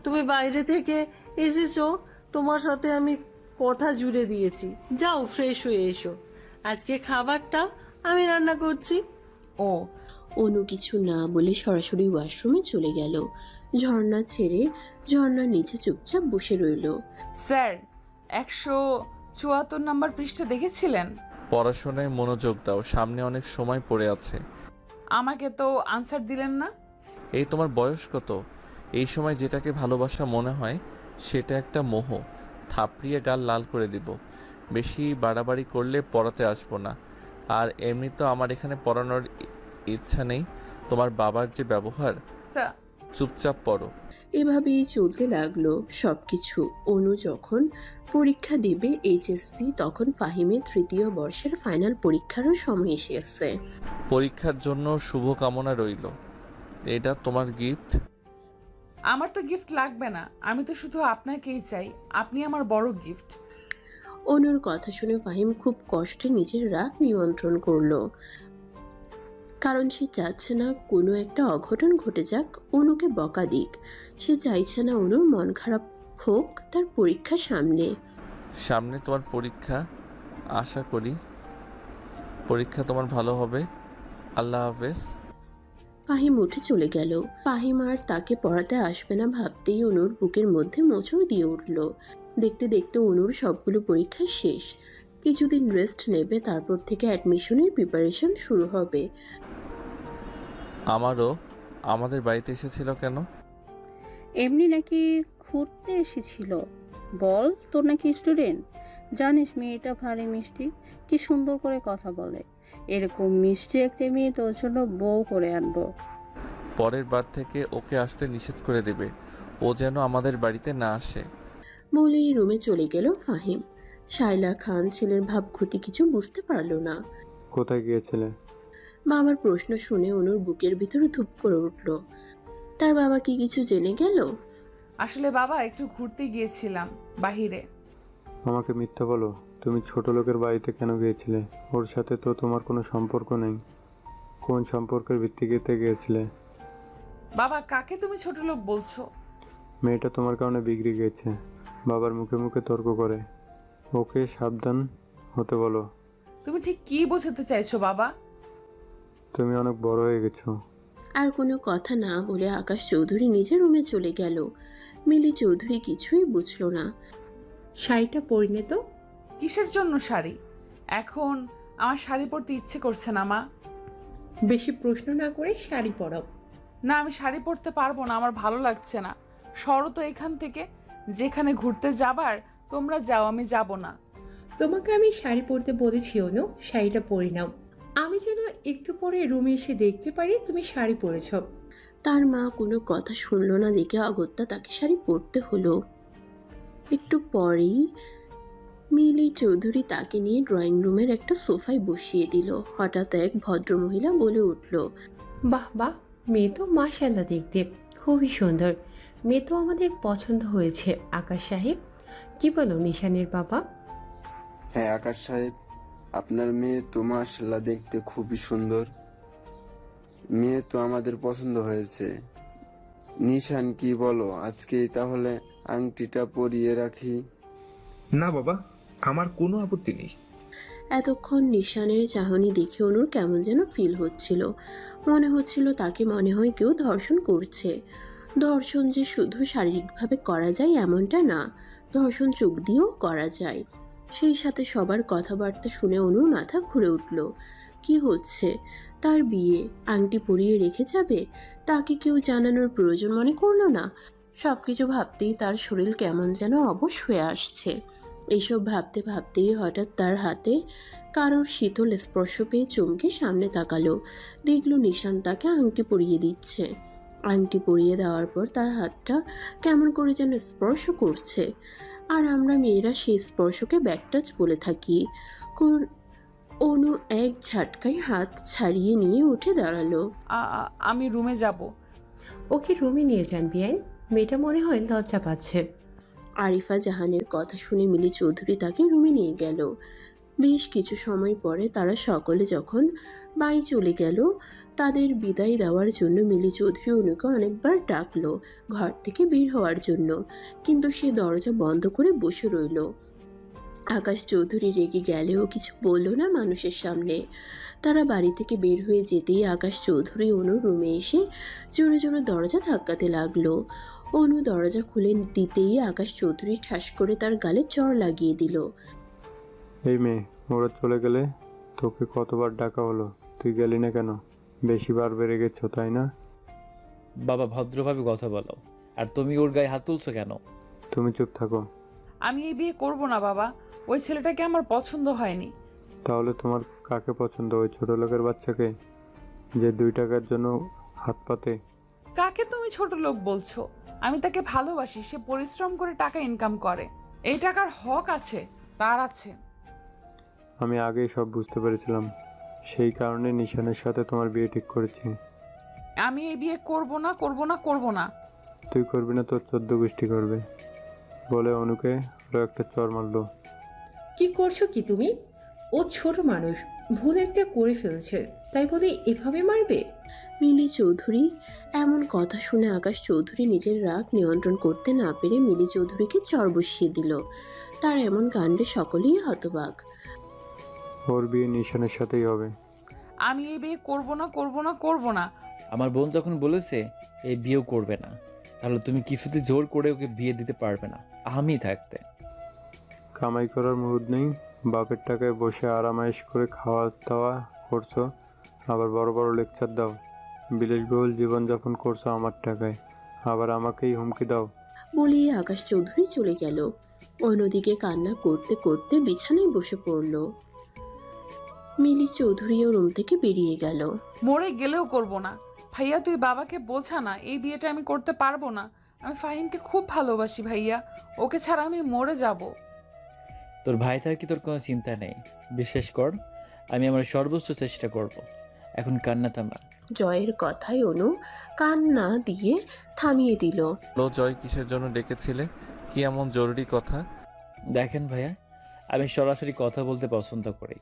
তুমি বাইরে থেকে এসেছো, তোমার সাথে আমি কথা জুড়ে দিয়েছি। যাও ফ্রেশ হয়ে এসো, আজকে খাবারটা আমি রান্না করছি। ও। অনু কিছু না বলে সরাসরি ওয়াশরুমে চলে গেল। ঝর্ণা ছেড়ে ঝর্ণার নিচে চুপচাপ বসে রইল। স্যার, 174 নাম্বার পৃষ্ঠা দেখেছিলেন? পড়াশোনায় মনোযোগ দাও, সামনে অনেক সময় পড়ে আছে। আমাকে তো আনসার দিলেন না। এই তোমার বয়স কত? এই সময় যেটাকে ভালোবাসা মনে হয় সেটা একটা মোহ। থাপড়িয়ে গাল লাল করে দিব। বেশি বাড়াবাড়ি করলে পড়াতে আসবো না। আর এমনি তো আমার এখানে পড়ানোর ইচ্ছা নেই। তোমার বাবার যে ব্যবহার। চুপচাপ পড়ো। এভাবেই চলতে লাগলো সবকিছু। অনু যখন পরীক্ষা দেবে এইচএসসি, তখন ফাহিমের 3য় বর্ষের ফাইনাল পরীক্ষারও সময় এসেছে। পরীক্ষার জন্য শুভকামনা রইল। এটা তোমার গিফট। আমার তো গিফট লাগবে না, আমি তো শুধু আপনাকেই চাই, আপনি আমার বড় গিফট। অনুর কথা শুনে ফাহিম খুব কষ্টে নিজের রাগ নিয়ন্ত্রণ করলো, কারণ সে চাচ্ছে না কোনো একটা অঘটন ঘটে যাক, অনুকে বকা দিক। সে চাইছে না অনুর মন খারাপ হোক তার পরীক্ষা সামনে। সামনে তোমার পরীক্ষা, আশা করি পরীক্ষা তোমার ভালো হবে। আল্লাহ হাফেজ। ফাহিম উঠে চলে গেল। ফাহিম আর তাকে পড়াতে আসবে না ভাবতেই অনুর বুকের মধ্যে মোচড় দিয়ে উঠল। দেখতে দেখতে অনুর সবগুলো পরীক্ষা শেষ। কিছুদিন রেস্ট নেবে, তারপর থেকে অ্যাডমিশনের প্রিপারেশন শুরু হবে। আমারও আমাদের বাড়িতে এসেছিল কেন? এমনি নাকি ঘুরতে এসেছিল? বল, তোর নাকি স্টুডেন্ট? জানিস মেয়েটা ভারী মিষ্টি, কি সুন্দর করে কথা বলে। এরকম মিষ্টি একটা মেয়ে তোর জন্য বউ করে আনবো। পরের বার থেকে ওকে আসতে নিষেধ করে দেবে, ও যেন আমাদের বাড়িতে না আসে। বলেই রুমে চলে গেল ফাহিম। শাইলা খান ছেলের ভাবগতি কিছু বুঝতে পারল না। কোথায় গিয়েছিলে? বাবার প্রশ্ন শুনে অনুর বুকের ভিতরে ধুপ করে উঠল। তার বাবা কি কিছু জেনে গেল? আসলে বাবা, একটু ঘুরতে গিয়েছিলাম বাহিরে। আমাকে মিথ্যা বলো, তুমি ছোট লোকের বাড়িতে কেন গিয়েছিলে? ওর সাথে তো তোমার কোনো সম্পর্ক নেই। কোন সম্পর্কের ভিত্তিতে গিয়েছিলে? বাবা, কাকে তুমি ছোট লোক বলছো? মেয়েটা তোমার কারণে বিগড়ে গিয়েছে, বাবার মুখে মুখে তর্ক করে। ওকে সাবধান হতে বলো। তুমি ঠিক কি বোঝাতে চাইছো বাবা? তুমি অনেক বড় হয়ে গেছো। আর কোনো কথা না বলে আকাশ চৌধুরী নিজের রুমে চলে গেল। মিলি চৌধুরী কিছুই বুঝলো না। শাড়িটা পরিনে তো। কিসের জন্য শাড়ি? এখন আমার শাড়ি পরতে ইচ্ছে করছে না মা। বেশি প্রশ্ন না করে শাড়ি পরো। না, আমি শাড়ি পরতে পারবো না, আমার ভালো লাগছে না। সরো তো এখান থেকে। যেখানে ঘুরতে যাবার তোমরা যাও, আমি যাব না। তোমাকে আমি শাড়ি পরতে বলেছি অনু, শাড়িটা পরে নাও। আমি যেন একটু পরে রুমে এসে দেখতে পারি তুমি শাড়ি পরেছ। তার মা কোনো কথা শুনলো না দেখে অগত্যা তাকে শাড়ি পরতে হলো। একটু পরেই মিলি চৌধুরী তাকে নিয়ে ড্রয়িং রুমের একটা সোফায় বসিয়ে দিল। হঠাৎ এক ভদ্রমহিলা বলে উঠল, বাহ বাহ, মেয়ে তো মাশাআল্লাহ দেখতে খুবই সুন্দর। মেয়ে তো আমাদের পছন্দ হয়েছে। আকাশ সাহেব, কি বলো নিশানের বাবা? হ্যাঁ আকাশ সাহেব, আপনার মেয়ে তো মাশাআল্লাহ দেখতে খুবই সুন্দর। মেয়ে তো আমাদের পছন্দ হয়েছে। নিশান, কি বলো, আজকেই তাহলে আংটিটা পরিয়ে রাখি? না বাবা, আমার কোনো আপত্তি নেই। এতক্ষণ নিশানের চাহনি দেখে অনুর কেমন যেন ফিল হচ্ছিল। মনে হচ্ছিল তাকে মনে হয় কেউ ধর্ষণ করছে। ধর্ষণ যে শুধু শারীরিকভাবে করা যায় এমনটা না, ধর্ষণ চোখ দিয়েও করা যায়। সেই সাথে সবার কথাবার্তা শুনে অনুর মাথা ঘুরে উঠল। কি হচ্ছে? তার বিয়ে, আংটি পরিয়ে রেখে যাবে, তাকে কেউ জানানোর প্রয়োজন মনে করলো না। সবকিছু ভাবতেই তার শরীর কেমন যেন অবশ হয়ে আসছে। এইসব ভাবতে ভাবতেই হঠাৎ তার হাতে কারোর শীতল স্পর্শ পেয়ে চমকে সামনে তাকালো। দেখলো নিশান তাকে আংটি পরিয়ে দিচ্ছে। আংটি পরিয়ে দেওয়ার পর তার হাতটা কেমন করে যেন স্পর্শ করছে। আর আমরা মেয়েরা সেই স্পর্শকে ব্যাড টাচ বলে থাকি। অনু এক ঝাটকায় হাত ছাড়িয়ে নিয়ে উঠে দাঁড়ালো। আমি রুমে যাব। ওকে রুমে নিয়ে যান বিয়ান, মেয়েটা মনে হয় লজ্জা পাচ্ছে। আরিফা জাহানের কথা শুনে মিলি চৌধুরী তাকে রুমে নিয়ে গেল। বেশ কিছু সময় পরে তারা সকলে যখন বাড়ি চলে গেল, তাদের বিদায় দেওয়ার জন্য মিলি চৌধুরী অনুকে অনেকবার ডাকলো ঘর থেকে বের হওয়ার জন্য, কিন্তু সে দরজা বন্ধ করে বসে রইল। আকাশ চৌধুরী রেগে গেলেও কিছু বলল না মানুষের সামনে। তারা বাড়ি থেকে বের হয়ে যেতেই আকাশ চৌধুরী অনুর রুমে এসে জোরে জোরে দরজা ধাক্কাতে লাগলো। অনু দরজা খুলে দিতেই আকাশ চৌধুরী ঠাস করে তার গালে চড় লাগিয়ে দিল। এই মেয়ে, ওরা চলে গেলে তোকে কতবার ডাকা হলো, তুই গেলি না কেন? বেশি বার বেড়ে গেছো তাই না? বাবা, ভদ্রভাবে কথা বলো। আর তুমি ওর গায়ে হাত তুলছো কেন? তুমি চুপ থাকো। আমি এই বিয়ে করব না বাবা, ওই ছেলেটাকে আমার পছন্দ হয়নি। তাহলে তোমার কাকে পছন্দ? ওই ছোট লোকের বাচ্চাকে যে 2 টাকার জন্য হাত পাতে? কাকে তুমি ছোট লোক বলছো? আমি তাকে ভালোবাসি, সে পরিশ্রম করে টাকা ইনকাম করে, এই টাকার হক আছে, তার আছে। আমি আগেই সব বুঝতে পেরেছিলাম, সেই কারণে নিশানের সাথে তোমার বিয়ে ঠিক করেছি। আমি এই বিয়ে করব না, করব না, করব না। তুই করবি না, তোর 14 গোষ্ঠী করবে বলে অনুকে আরো একটা চর মারলো। কি করছো কি তুমি? ও ছোট মানুষ, ভুল একটা করে ফেলছে, তাই বলে এভাবে মারবে? মিলি চৌধুরী এমন কথা শুনে আকাশ চৌধুরী নিজের রাগ নিয়ন্ত্রণ করতে না পেরে মিলি চৌধুরীকে চর বসিয়ে দিল। তার এমন কাণ্ডে সকলেই হতবাক। ওর বিয়ে নিশানের সাথেই হবে। আমি এই বিয়ে করব না, করব না, করব না। আমার বোন যখন বলেছে এই বিয়েও করবে না, তাহলে তুমি কিছুতে জোর করে ওকে বিয়ে দিতে পারবে না আমি থাকতে। কামাই করার মুহূর্ত নেই, বাপের টাকায় বসে আরামায়েশ করে খাওয়া দাওয়া করছো, আবার বড় বড় লেকচার দাও। বিলাসবহুল জীবনযাপন করছো আমার টাকায়, আবার আমাকেই হুমকি দাও। বলেই আকাশ চৌধুরী চলে গেল। অন্যদিকে কান্না করতে করতে বিছানায় বসে পড়ল। মিলি চৌধুরীও রুম থেকে বেরিয়ে গেল। মরে গেলেও করব না। ভাইয়া তুই বাবাকে বোঝা না, এই বিয়েটা আমি করতে পারবো না। আমি ফাহিমকে খুব ভালোবাসি ভাইয়া, ওকে ছাড়া আমি মরে যাব। তোর ভাই থাকি তোর কোনো চিন্তা নেই, বিশ্বাস কর আমি আমার সর্বোচ্চ চেষ্টা করব। এখন কান্না থামা। জয়ের কথায় অনু কান্না দিয়ে থামিয়ে দিল। লো জয়, কিসের জন্য ডেকেছিলে? কি এমন জরুরি কথা? দেখেন ভাইয়া, আমি সরাসরি কথা বলতে পছন্দ করি।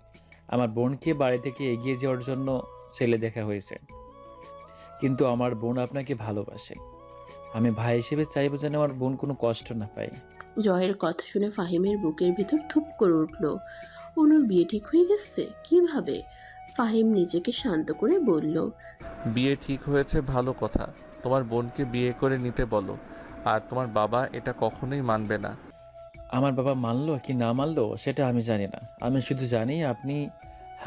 আমার বোনকে বাড়ি থেকে এগিয়ে যাওয়ার জন্য ছেলে দেখা হয়েছে, কিন্তু আমার বোন আপনাকে ভালোবাসে। আমি ভাই হিসেবে চাইবো যেন আমার বোন কোনো কষ্ট না পায়। জয়ের কথা শুনে ফাহিমের বুকের ভিতর থুপ করে উঠল। অনুর বিয়ে ঠিক হয়ে গেছে কিভাবে? ফাহিম নিজেকে শান্ত করে বলল, বিয়ে ঠিক হয়েছে ভালো কথা, তোমার বোনকে বিয়ে করে নিতে বলো। আর তোমার বাবা এটা কখনোই মানবে না। আমার বাবা মানলো কি না মানলো সেটা আমি জানি না, আমি শুধু জানি আপনি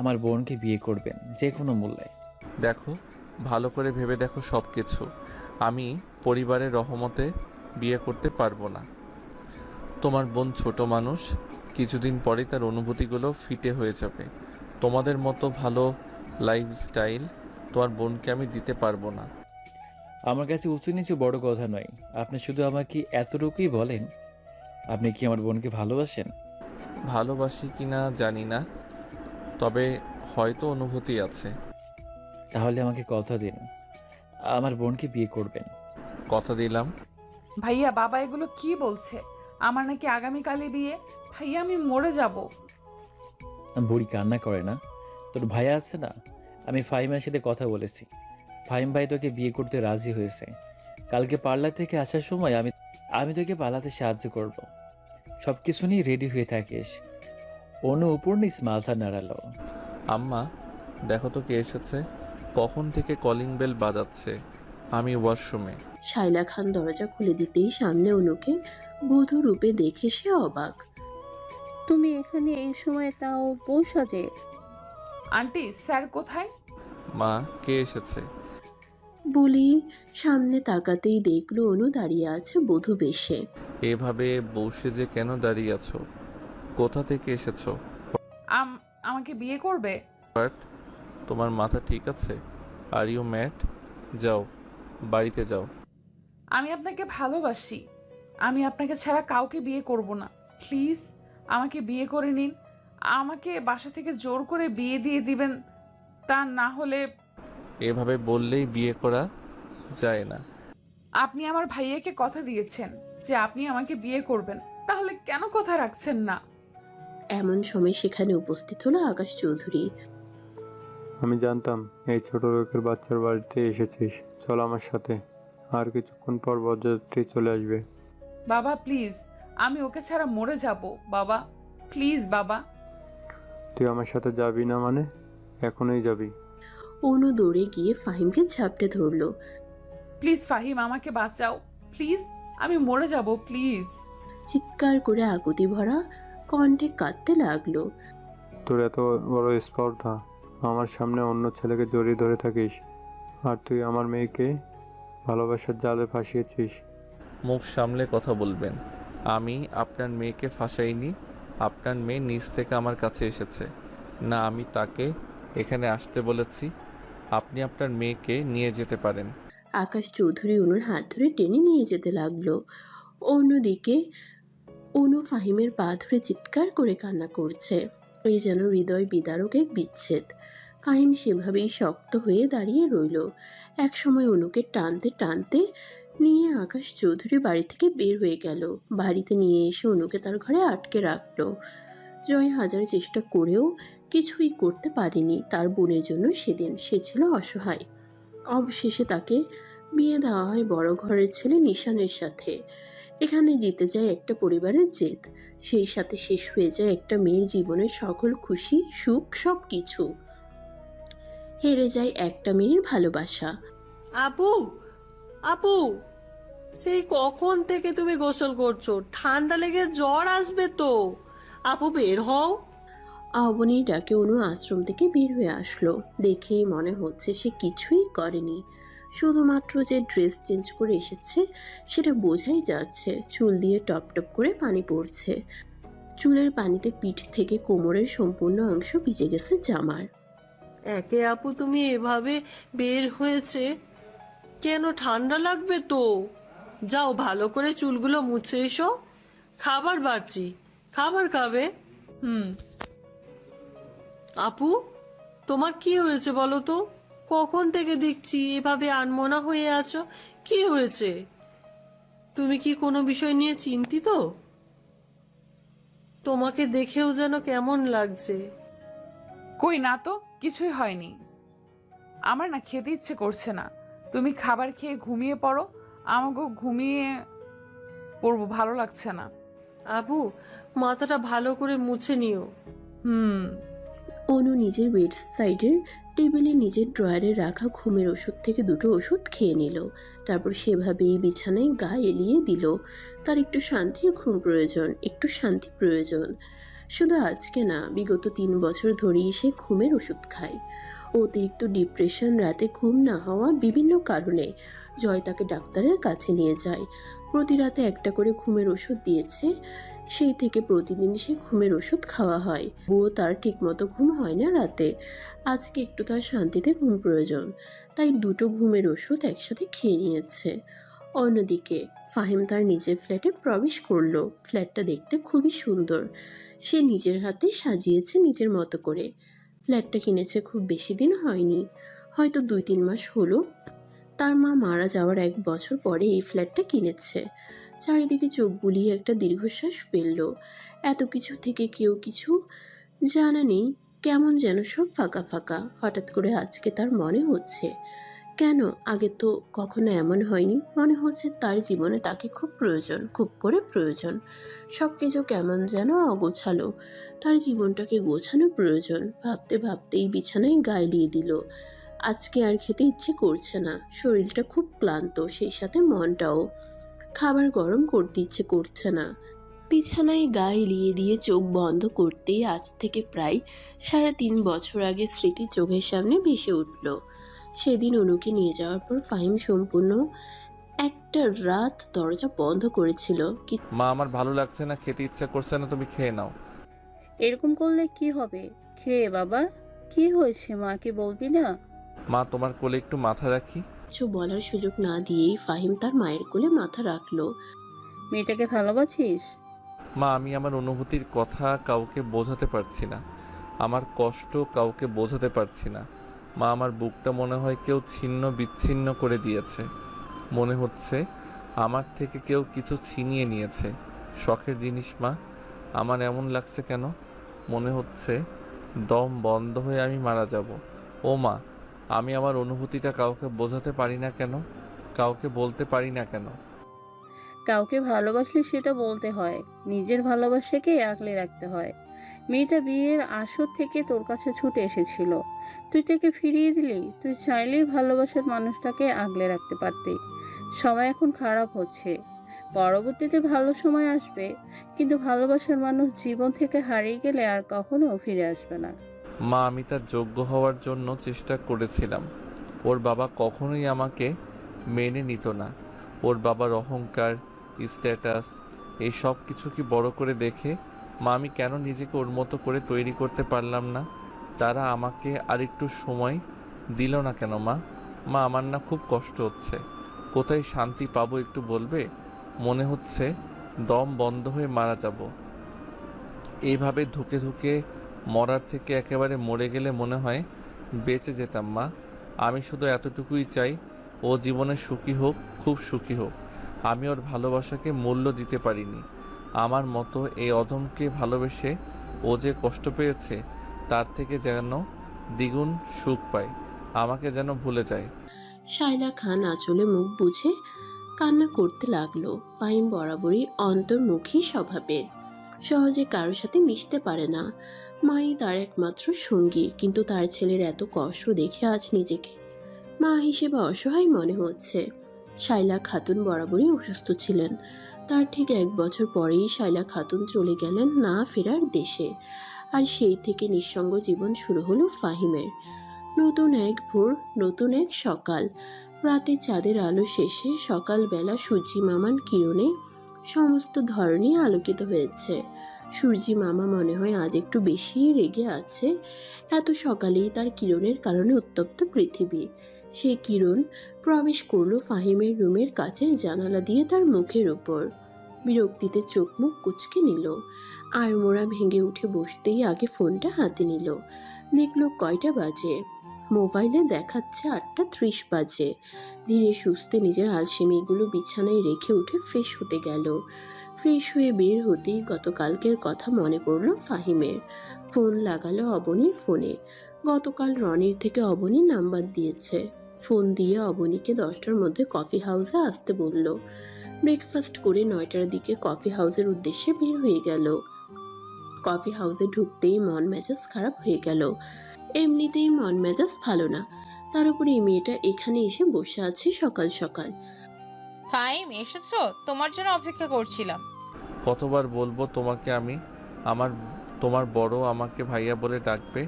আমার বোনকে বিয়ে করবেন যে কোনো মূল্যে। দেখো, ভালো করে ভেবে দেখো সব কিছু। আমি পরিবারের রহমতে বিয়ে করতে পারবো না। তোমার বোন ছোট মানুষ, কিছুদিন পরেই তার অনুভূতিগুলো ফিটে হয়ে যাবে। তোমাদের মতো ভালো লাইফস্টাইল তোমার বোনকে আমি দিতে পারবো না। আমার কাছে উঁচু নিচু বড় কথা নয়, আপনি শুধু আমাকে এতটুকুই বলেন, আপনি কি আমার বোনকে ভালোবাসেন? ভালোবাসি কি না জানি না, তবে হয়তো অনুভূতি আছে। তাহলে আমাকে কথা দিন আমার বোনকে বিয়ে করবেন। কথা দিলাম। ভাইয়া বাবা এগুলো কি বলছে? আমার নাকি আগামীকালই বিয়ে। ভাইয়া আমি মরে যাব। বুড়ি কান্না করে না, তোর ভাইয়া আছে না, আমি ফাহিমের সাথে কথা বলেছি। ফাহিম ভাই তোকে বিয়ে করতে রাজি হয়েছে। কালকে পার্লার থেকে আসার সময় আমি তোকে পালাতে সাহায্য করব। সব কিছু নিয়ে রেডি হয়ে থাকিস। অনু উপর নিচ মাথা নাড়ালো। আম্মা দেখো তো কে এসেছে, কখন থেকে কলিং বেল বাজাচ্ছে। আমি ওয়াশরুমে। শাইলা খান দরজা খুলে দিতেই সামনে অনুকে বধূ রূপে দেখে সে অবাক। তুমি এখানে এই সময় তাও বউ সাজে? আন্টি স্যার কোথায়? মা, কে এসেছে? বলি সামনে তাকাতেই দেখলো অনু দাঁড়িয়ে আছে বধূ বেশে। এভাবে বসে যে কেন দাঁড়িয়ে আছো? কোথা থেকে এসেছো? আমাকে বিয়ে করবে? বাট তোমার মাথা ঠিক আছে? Are you mad? যাও বাড়িতে যাও। আমি আপনাকে ভালোবাসি, আমি আপনাকে ছাড়া কাউকে বিয়ে করব না। প্লিজ আমাকে বিয়ে করে নিন। আমাকে বাসা থেকে জোর করে বিয়ে দিয়ে দিবেন, তা না হলে। এভাবে বললেই বিয়ে করা যায় না। আপনি আমার ভাইয়াকে কথা দিয়েছেন যে আপনি আমাকে বিয়ে করবেন, তাহলে কেন কথা রাখছেন না? এমন সময় সেখানে উপস্থিত হলো আকাশ চৌধুরী। আমি জানতাম এই ছোট লোকের বাচ্চার বাড়িতে এসেছিস, চল আমার সাথে, আর কিছুক্ষণ পর বরযাত্রী চলে আসবে। বাবা প্লিজ, আমি ওকে ছাড়া মরে যাব। বাবা প্লিজ বাবা। তুই আমার সাথে যাবি না মানে? এখনই যাবি? অনু দৌড়ে গিয়ে ফাহিমকে ঝাপটে ধরলো। প্লিজ ফাহিম আমাকে বাঁচাও, প্লিজ আমি মরে যাব, প্লিজ। চিৎকার করে আকুতি ভরা কণ্ঠে কাঁদতে লাগলো। তোর এত বড় স্পর্ধা, আমার সামনে অন্য ছেলেকে জড়িয়ে ধরে থাকিস, আর তুই আমার মেয়েকে ভালোবাসার জালে ফাঁসিয়েছিস। মুখ সামলে কথা বলবেন। আমি আপনার মেয়েকে ফাঁসাইনি। আপনার মেয়ে নিজ থেকে আমার কাছে এসেছে, না আমি তাকে এখানে আসতে বলেছি। আপনি আপনার মেয়েকে নিয়ে যেতে পারেন। আকাশ চৌধুরী অনুর হাত ধরে টেনে নিয়ে যেতে লাগলো। অন্যদিকে অনু ফাহিমের পা ধরে চিৎকার করে কান্না করছে। এই যেন হৃদয় বিদারক এক বিচ্ছেদ। ফাহিম সেভাবেই শক্ত হয়ে দাঁড়িয়ে রইল। একসময় অনুকে টানতে টানতে নিয়ে আকাশ চৌধুরী বাড়ি থেকে বের হয়ে গেল। বাড়িতে নিয়ে এসে অনুকে তার ঘরে আটকে রাখলো। জয় হাজার চেষ্টা করেও কিছুই করতে পারেনি তার বোনের জন্য। সেদিন সে ছিল অসহায়। অবশেষে তাকে বিয়ে দেওয়া হয় বড় ঘরের ছেলে নিশানের সাথে। এখানে জিতে যায় একটা পরিবারের জেদ, সেই সাথে শেষ হয়ে যায় একটা মেয়ের জীবনের সকল খুশি সুখ সব কিছু। হেরে যায় একটা মেয়ের ভালোবাসা। আপু, আপু, সেই কখন থেকে তুমি গোসল করছো? ঠান্ডা লেগে জ্বর আসবে তো। আপু বের হও। অবনীর ডাকে অনু আশ্রম থেকে বের হয়ে আসলো। দেখেই মনে হচ্ছে সে কিছুই করেনি, শুধুমাত্র যে ড্রেস চেঞ্জ করে এসেছে সেটা বোঝাই যাচ্ছে। চুল দিয়ে টপ টপ করে পানি পড়ছে। চুলের পানিতে পিঠ থেকে কোমরের সম্পূর্ণ অংশ ভিজে গেছে জামার। একে আপু তুমি এভাবে বের হয়েছে কেন? ঠান্ডা লাগবে তো। যাও ভালো করে চুলগুলো মুছে এসো। খাবার বাড়ছি, খাবার খাবে? আপু তোমার কি হয়েছে বলো তো? কখন থেকে দেখছি এভাবে আনমনা হয়ে আছো, কি হয়েছে? তুমি কি কোনো বিষয় নিয়ে চিন্তিত? তোমাকে দেখেও যেন কেমন লাগছে। কই না তো, কিছুই হয়নি। আমার না খেতে ইচ্ছে করছে না। তুমি খাবার খেয়ে ঘুমিয়ে পড়ো, আমাকেও ঘুমিয়ে পড়বো, ভালো লাগছে না। আপু মাথাটা ভালো করে মুছে নিও। অনু নিজের বেড সাইডের টেবিলে নিজের ড্রয়ারে রাখা ঘুমের ওষুধ থেকে দুটো ওষুধ খেয়ে নিল। তারপর সেভাবেই বিছানায় গা এলিয়ে দিল। তার একটু শান্তির ঘুম প্রয়োজন, একটু শান্তি প্রয়োজন। শুধু আজকে না, বিগত 3 বছর ধরেই সে ঘুমের ওষুধ খায়। অতিরিক্ত ডিপ্রেশন, রাতে ঘুম না হওয়া, বিভিন্ন কারণে জয় তাকে ডাক্তারের কাছে নিয়ে যায়। প্রতি রাতে একটা করে ঘুমের ওষুধ দিয়েছে। সেই থেকে প্রতিদিন সে ঘুমের ওষুধ খাওয়া হয়। বুও তার ঠিকমতো ঘুম হয় না রাতে। আজকে একটু তার শান্তিতে ঘুম প্রয়োজন, তাই দুটো ঘুমের ওষুধ একসাথে খেয়ে নিয়েছে। অন্যদিকে ফাহিম তার নিজের ফ্ল্যাটে প্রবেশ করলো। ফ্ল্যাটটা দেখতে খুবই সুন্দর। সে নিজের হাতে সাজিয়েছে নিজের মতো করে। ফ্ল্যাটটা কিনেছে খুব বেশি দিন হয়নি, হয়তো 2-3 মাস হলো। তার মা মারা যাওয়ার 1 বছর পরে এই ফ্ল্যাটটা কিনেছে। চারিদিকে চোখ বুলিয়ে একটা দীর্ঘশ্বাস ফেলল। এত কিছু থেকে কেউ কিছু জানা নেই, কেমন যেন সব ফাঁকা ফাঁকা। হঠাৎ করে আজকে তার মনে হচ্ছে, কেন আগে তো কখনো এমন হয়নি। মনে হচ্ছে তার জীবনে তাকে খুব প্রয়োজন, খুব করে প্রয়োজন। সব কিছু কেমন যেন অগোছালো, তার জীবনটাকে গোছানো প্রয়োজন। ভাবতে ভাবতেই বিছানায় গায়ে দিয়ে দিল। আজকে আর খেতে ইচ্ছে করছে না, শরীরটা খুব ক্লান্ত, সেই সাথে মনটাও। খাবার গরম করতে ইচ্ছে করছে না। বিছানায় গা এলিয়ে দিয়ে চোখ বন্ধ করতেই আজ থেকে প্রায় 3.5 বছর আগে স্মৃতি চোখের সামনে ভেসে উঠল। সেদিন অনুকে নিয়ে যাওয়ার পর ফাহিম সম্পূর্ণ একটা রাত দরজা বন্ধ করেছিল। মা আমার ভালো লাগছে না, খেতে ইচ্ছা করছে না, তুমি খেয়ে নাও। এরকম করলে কি হবে? খেয়ে বাবা, কি হয়েছে মাকে বলবি না? মা তোমার কোলে একটু মাথা রাখি। কিছু বলার সুযোগ না দিয়েই ফাহিম তার মায়ের কোলে মাথা রাখলো। মেয়েটাকে ভালোবাসিস? মা আমি আমার অনুভূতির কথা কাউকে বোঝাতে পারছি না, আমার কষ্ট কাউকে বোঝাতে পারছি না। মা আমার বুকটা মনে হয় কেউ ছিন্ন বিচ্ছিন্ন করে দিয়েছে। মনে হচ্ছে আমার থেকে কেউ কিছু ছিনিয়ে নিয়েছে। শখের জিনিস মা, আমার এমন লাগছে কেন? মনে হচ্ছে দম বন্ধ হয়ে আমি মারা যাব। ও মা, আমি আমার অনুভূতিটা কাউকে বোঝাতে পারি না কেন, কাউকে বলতে পারি না কেন? কাউকে ভালোবাসলে সেটা বলতে হয়, নিজের ভালোবাসাকে আগলে রাখতে হয়। মেয়েটা বিয়ের আসর থেকে তোর কাছে ছুটে এসেছিল, তুই তাকে ফিরিয়ে দিলি। তুই চাইলেই ভালোবাসার মানুষটাকে আগলে রাখতে পারতি। সময় এখন খারাপ হচ্ছে, পরবর্তীতে ভালো সময় আসবে, কিন্তু ভালোবাসার মানুষ জীবন থেকে হারিয়ে গেলে আর কখনো ফিরে আসবে না। মা আমি তার যোগ্য হওয়ার জন্য চেষ্টা করেছিলাম। ওর বাবা কখনোই আমাকে মেনে নিত না। ওর বাবার অহংকার, স্ট্যাটাস, এই সব কিছু কি বড় করে দেখে মা আমি কেন নিজেকে ওর মতো করে তৈরি করতে পারলাম না? তারা আমাকে আরেকটু সময় দিল না কেন মা? মা আমার না খুব কষ্ট হচ্ছে, কোথায় শান্তি পাবো একটু বলবে? মনে হচ্ছে দম বন্ধ হয়ে মারা যাব। এইভাবে ধুকে ধুকে মরার থেকে একেবারে মরে গেলে মনে হয় বেঁচে যেতাম। মা, আমি শুধু এতটুকুই চাই, ও জীবনে সুখী হোক, খুব সুখী হোক। আমি ওর ভালোবাসাকে মূল্য দিতে পারিনি। আমার মতো এই অধমকে ভালোবেসে ও যে কষ্ট পেয়েছে, তার থেকে যেন দ্বিগুণ সুখ পায়, আমাকে যেন ভুলে যায়। শায়লা খান আঁচলে মুখ বুঝে কান্না করতে লাগলো। ফাহিম বরাবরই অন্তর্মুখী স্বভাবের, সহজে কারোর সাথে মিশতে পারে না। মাই তার একমাত্র সঙ্গী, কিন্তু তার ছেলের এত কষ্ট দেখে আজ নিজেকে মা হিসেবে অসহায় মনে হচ্ছে। শায়লা খাতুন বরাবরই অসুস্থ ছিলেন। তার ঠিক 1 বছর পরেই শায়লা খাতুন চলে গেলেন না ফেরার দেশে। আর সেই থেকে নিঃসঙ্গ জীবন শুরু হলো ফাহিমের। নতুন এক ভোর, নতুন এক সকাল। রাতে চাঁদের আলো শেষে সকালবেলা সূর্যি মামার কিরণে সমস্ত ধরনই আলোকিত হয়েছে। সূর্যি মামা মনে হয় আজ একটু বেশি রেগে আছে। এত সকালেই তার কিরণের কারণে উত্তপ্ত পৃথিবী। সেই কিরণ প্রবেশ করলো ফাহিমের রুমের কাছের জানালা দিয়ে তার মুখের উপর। বিরক্তিতে চোখ মুখ কুঁচকে নিল। আড়মোড়া ভেঙে উঠে বসতেই আগে ফোনটা হাতে নিল। দেখলো কয়টা বাজে। মোবাইলে দেখাচ্ছে 8:30 বাজে। ধীরে সুস্থে নিজের আলসেমিগুলো বিছানায় রেখে উঠে ফ্রেশ হতে গেল। ফ্রেশ হয়ে বের হতেই গতকালকের কথা মনে পড়ল ফাহিমের। ফোন লাগালো অবনীর ফোনে। গতকাল রনির থেকে অবনী নাম্বার দিয়েছে। ফোন দিয়ে অবনীকে 10টার মধ্যে কফি হাউসে আসতে বলল। ব্রেকফাস্ট করে 9টার দিকে কফি হাউসের উদ্দেশ্যে বের হয়ে গেল। কফি হাউসে ঢুকতেই মন মেজাজ খারাপ হয়ে গেল। এমনিতেই মন মেজাজ ভালো না, তার উপরে এই মেয়েটা এখানে এসে বসে আছে সকাল সকাল। ফাহিম, এসেছো? তোমার জন্য অপেক্ষা করছিলাম। কতবার বলবো তোমাকে আমি তোমার বড় আমাকে ভাইয়া বলে ডাকবে,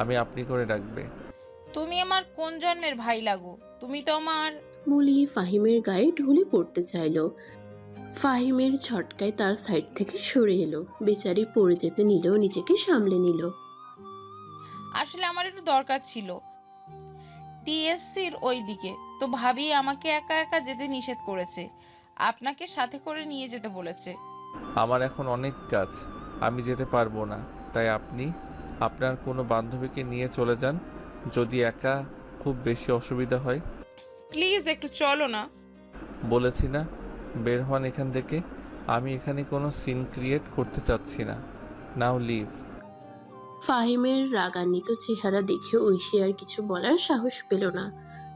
আমি আপনি করে ডাকবে। তুমি আমার কোন জন্মের ভাই লাগো? তুমি তো আমার। বলি ফাহিমের গায়ে ঢলে পড়তে চাইলো। ফাহিমের ঝটকায় তার সাইড থেকে সরে এলো। বেচারি পড়ে যেতে নিলেও নিজেকে সামলে নিল। আসলে আমার একটু দরকার ছিল টিএসসির ওই দিকে, তো ভাবি আমাকে একা একা যেতে নিষেধ করেছে, আপনাকে সাথে করে নিয়ে যেতে বলেছে। আমার এখন অনেক কাজ, আমি যেতে পারবো না, তাই আপনি আপনার কোনো বান্ধবীকে নিয়ে চলে যান, যদি একা খুব বেশি অসুবিধা হয়। প্লিজ একটু চলো না। বলেছি না, বের হন এখান থেকে। আমি এখানে কোনো সিন ক্রিয়েট করতে চাচ্ছি না। নাও লিভ। ফাহিমের রাগান্বিত চেহারা দেখে ঐশী আর কিছু বলার সাহস পেল না।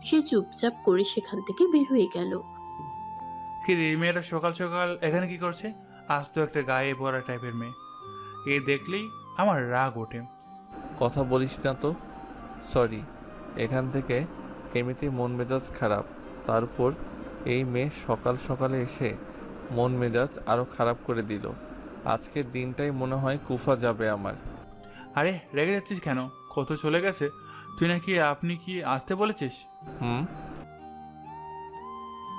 সে চুপচাপ করে সেখান থেকে বের হয়ে গেল। কি রে, এই মেয়েরা সকাল সকাল এখানে কি করছে? আজ তো একটা গায়ে ভরা টাইপের মেয়ে, এই দেখলেই আমার রাগ ওঠে। কথা বলিস না তো। সরি, এখান থেকে এমনিতেই মন মেজাজ খারাপ, তার উপর এই মেয়ে সকাল সকালে এসে মন মেজাজ আরো খারাপ করে দিল। আজকের দিনটাই মনে হয় কুফা যাবে আমার। আরে রেগে যাচ্ছিস কেন? কত চলে গেছে। তুই নাকি আপনি কি আসতে বলেছিস?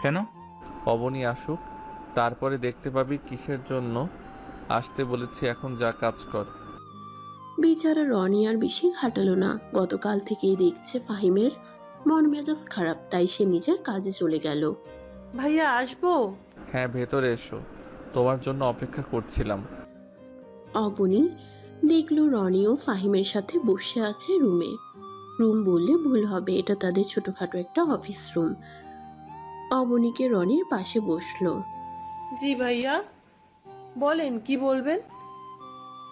কেন? অবনী আসুক, তারপরে দেখতে পাবি কিসের জন্য আসতে বলেছি। এখন যা কাজ কর। বেচারা রনি আর বেশি ঘাটালো না। গতকাল থেকেই দেখছে ফাহিমের মন মেজাজ খারাপ, তাই সে নিজের কাজে চলে গেল। ভাইয়া আসবো? হ্যাঁ, ভেতরে এসো, তোমার জন্য অপেক্ষা করছিলাম। অবনী দেখলো রনিও ফাহিমের সাথে বসে আছে রুমে। রুম বললে ভুল হবে, এটা তাদের ছোটখাটো একটা অফিস রুম। অবনীকে রনির পাশে বসলো। জি ভাইয়া, বলেন কি বলবেন?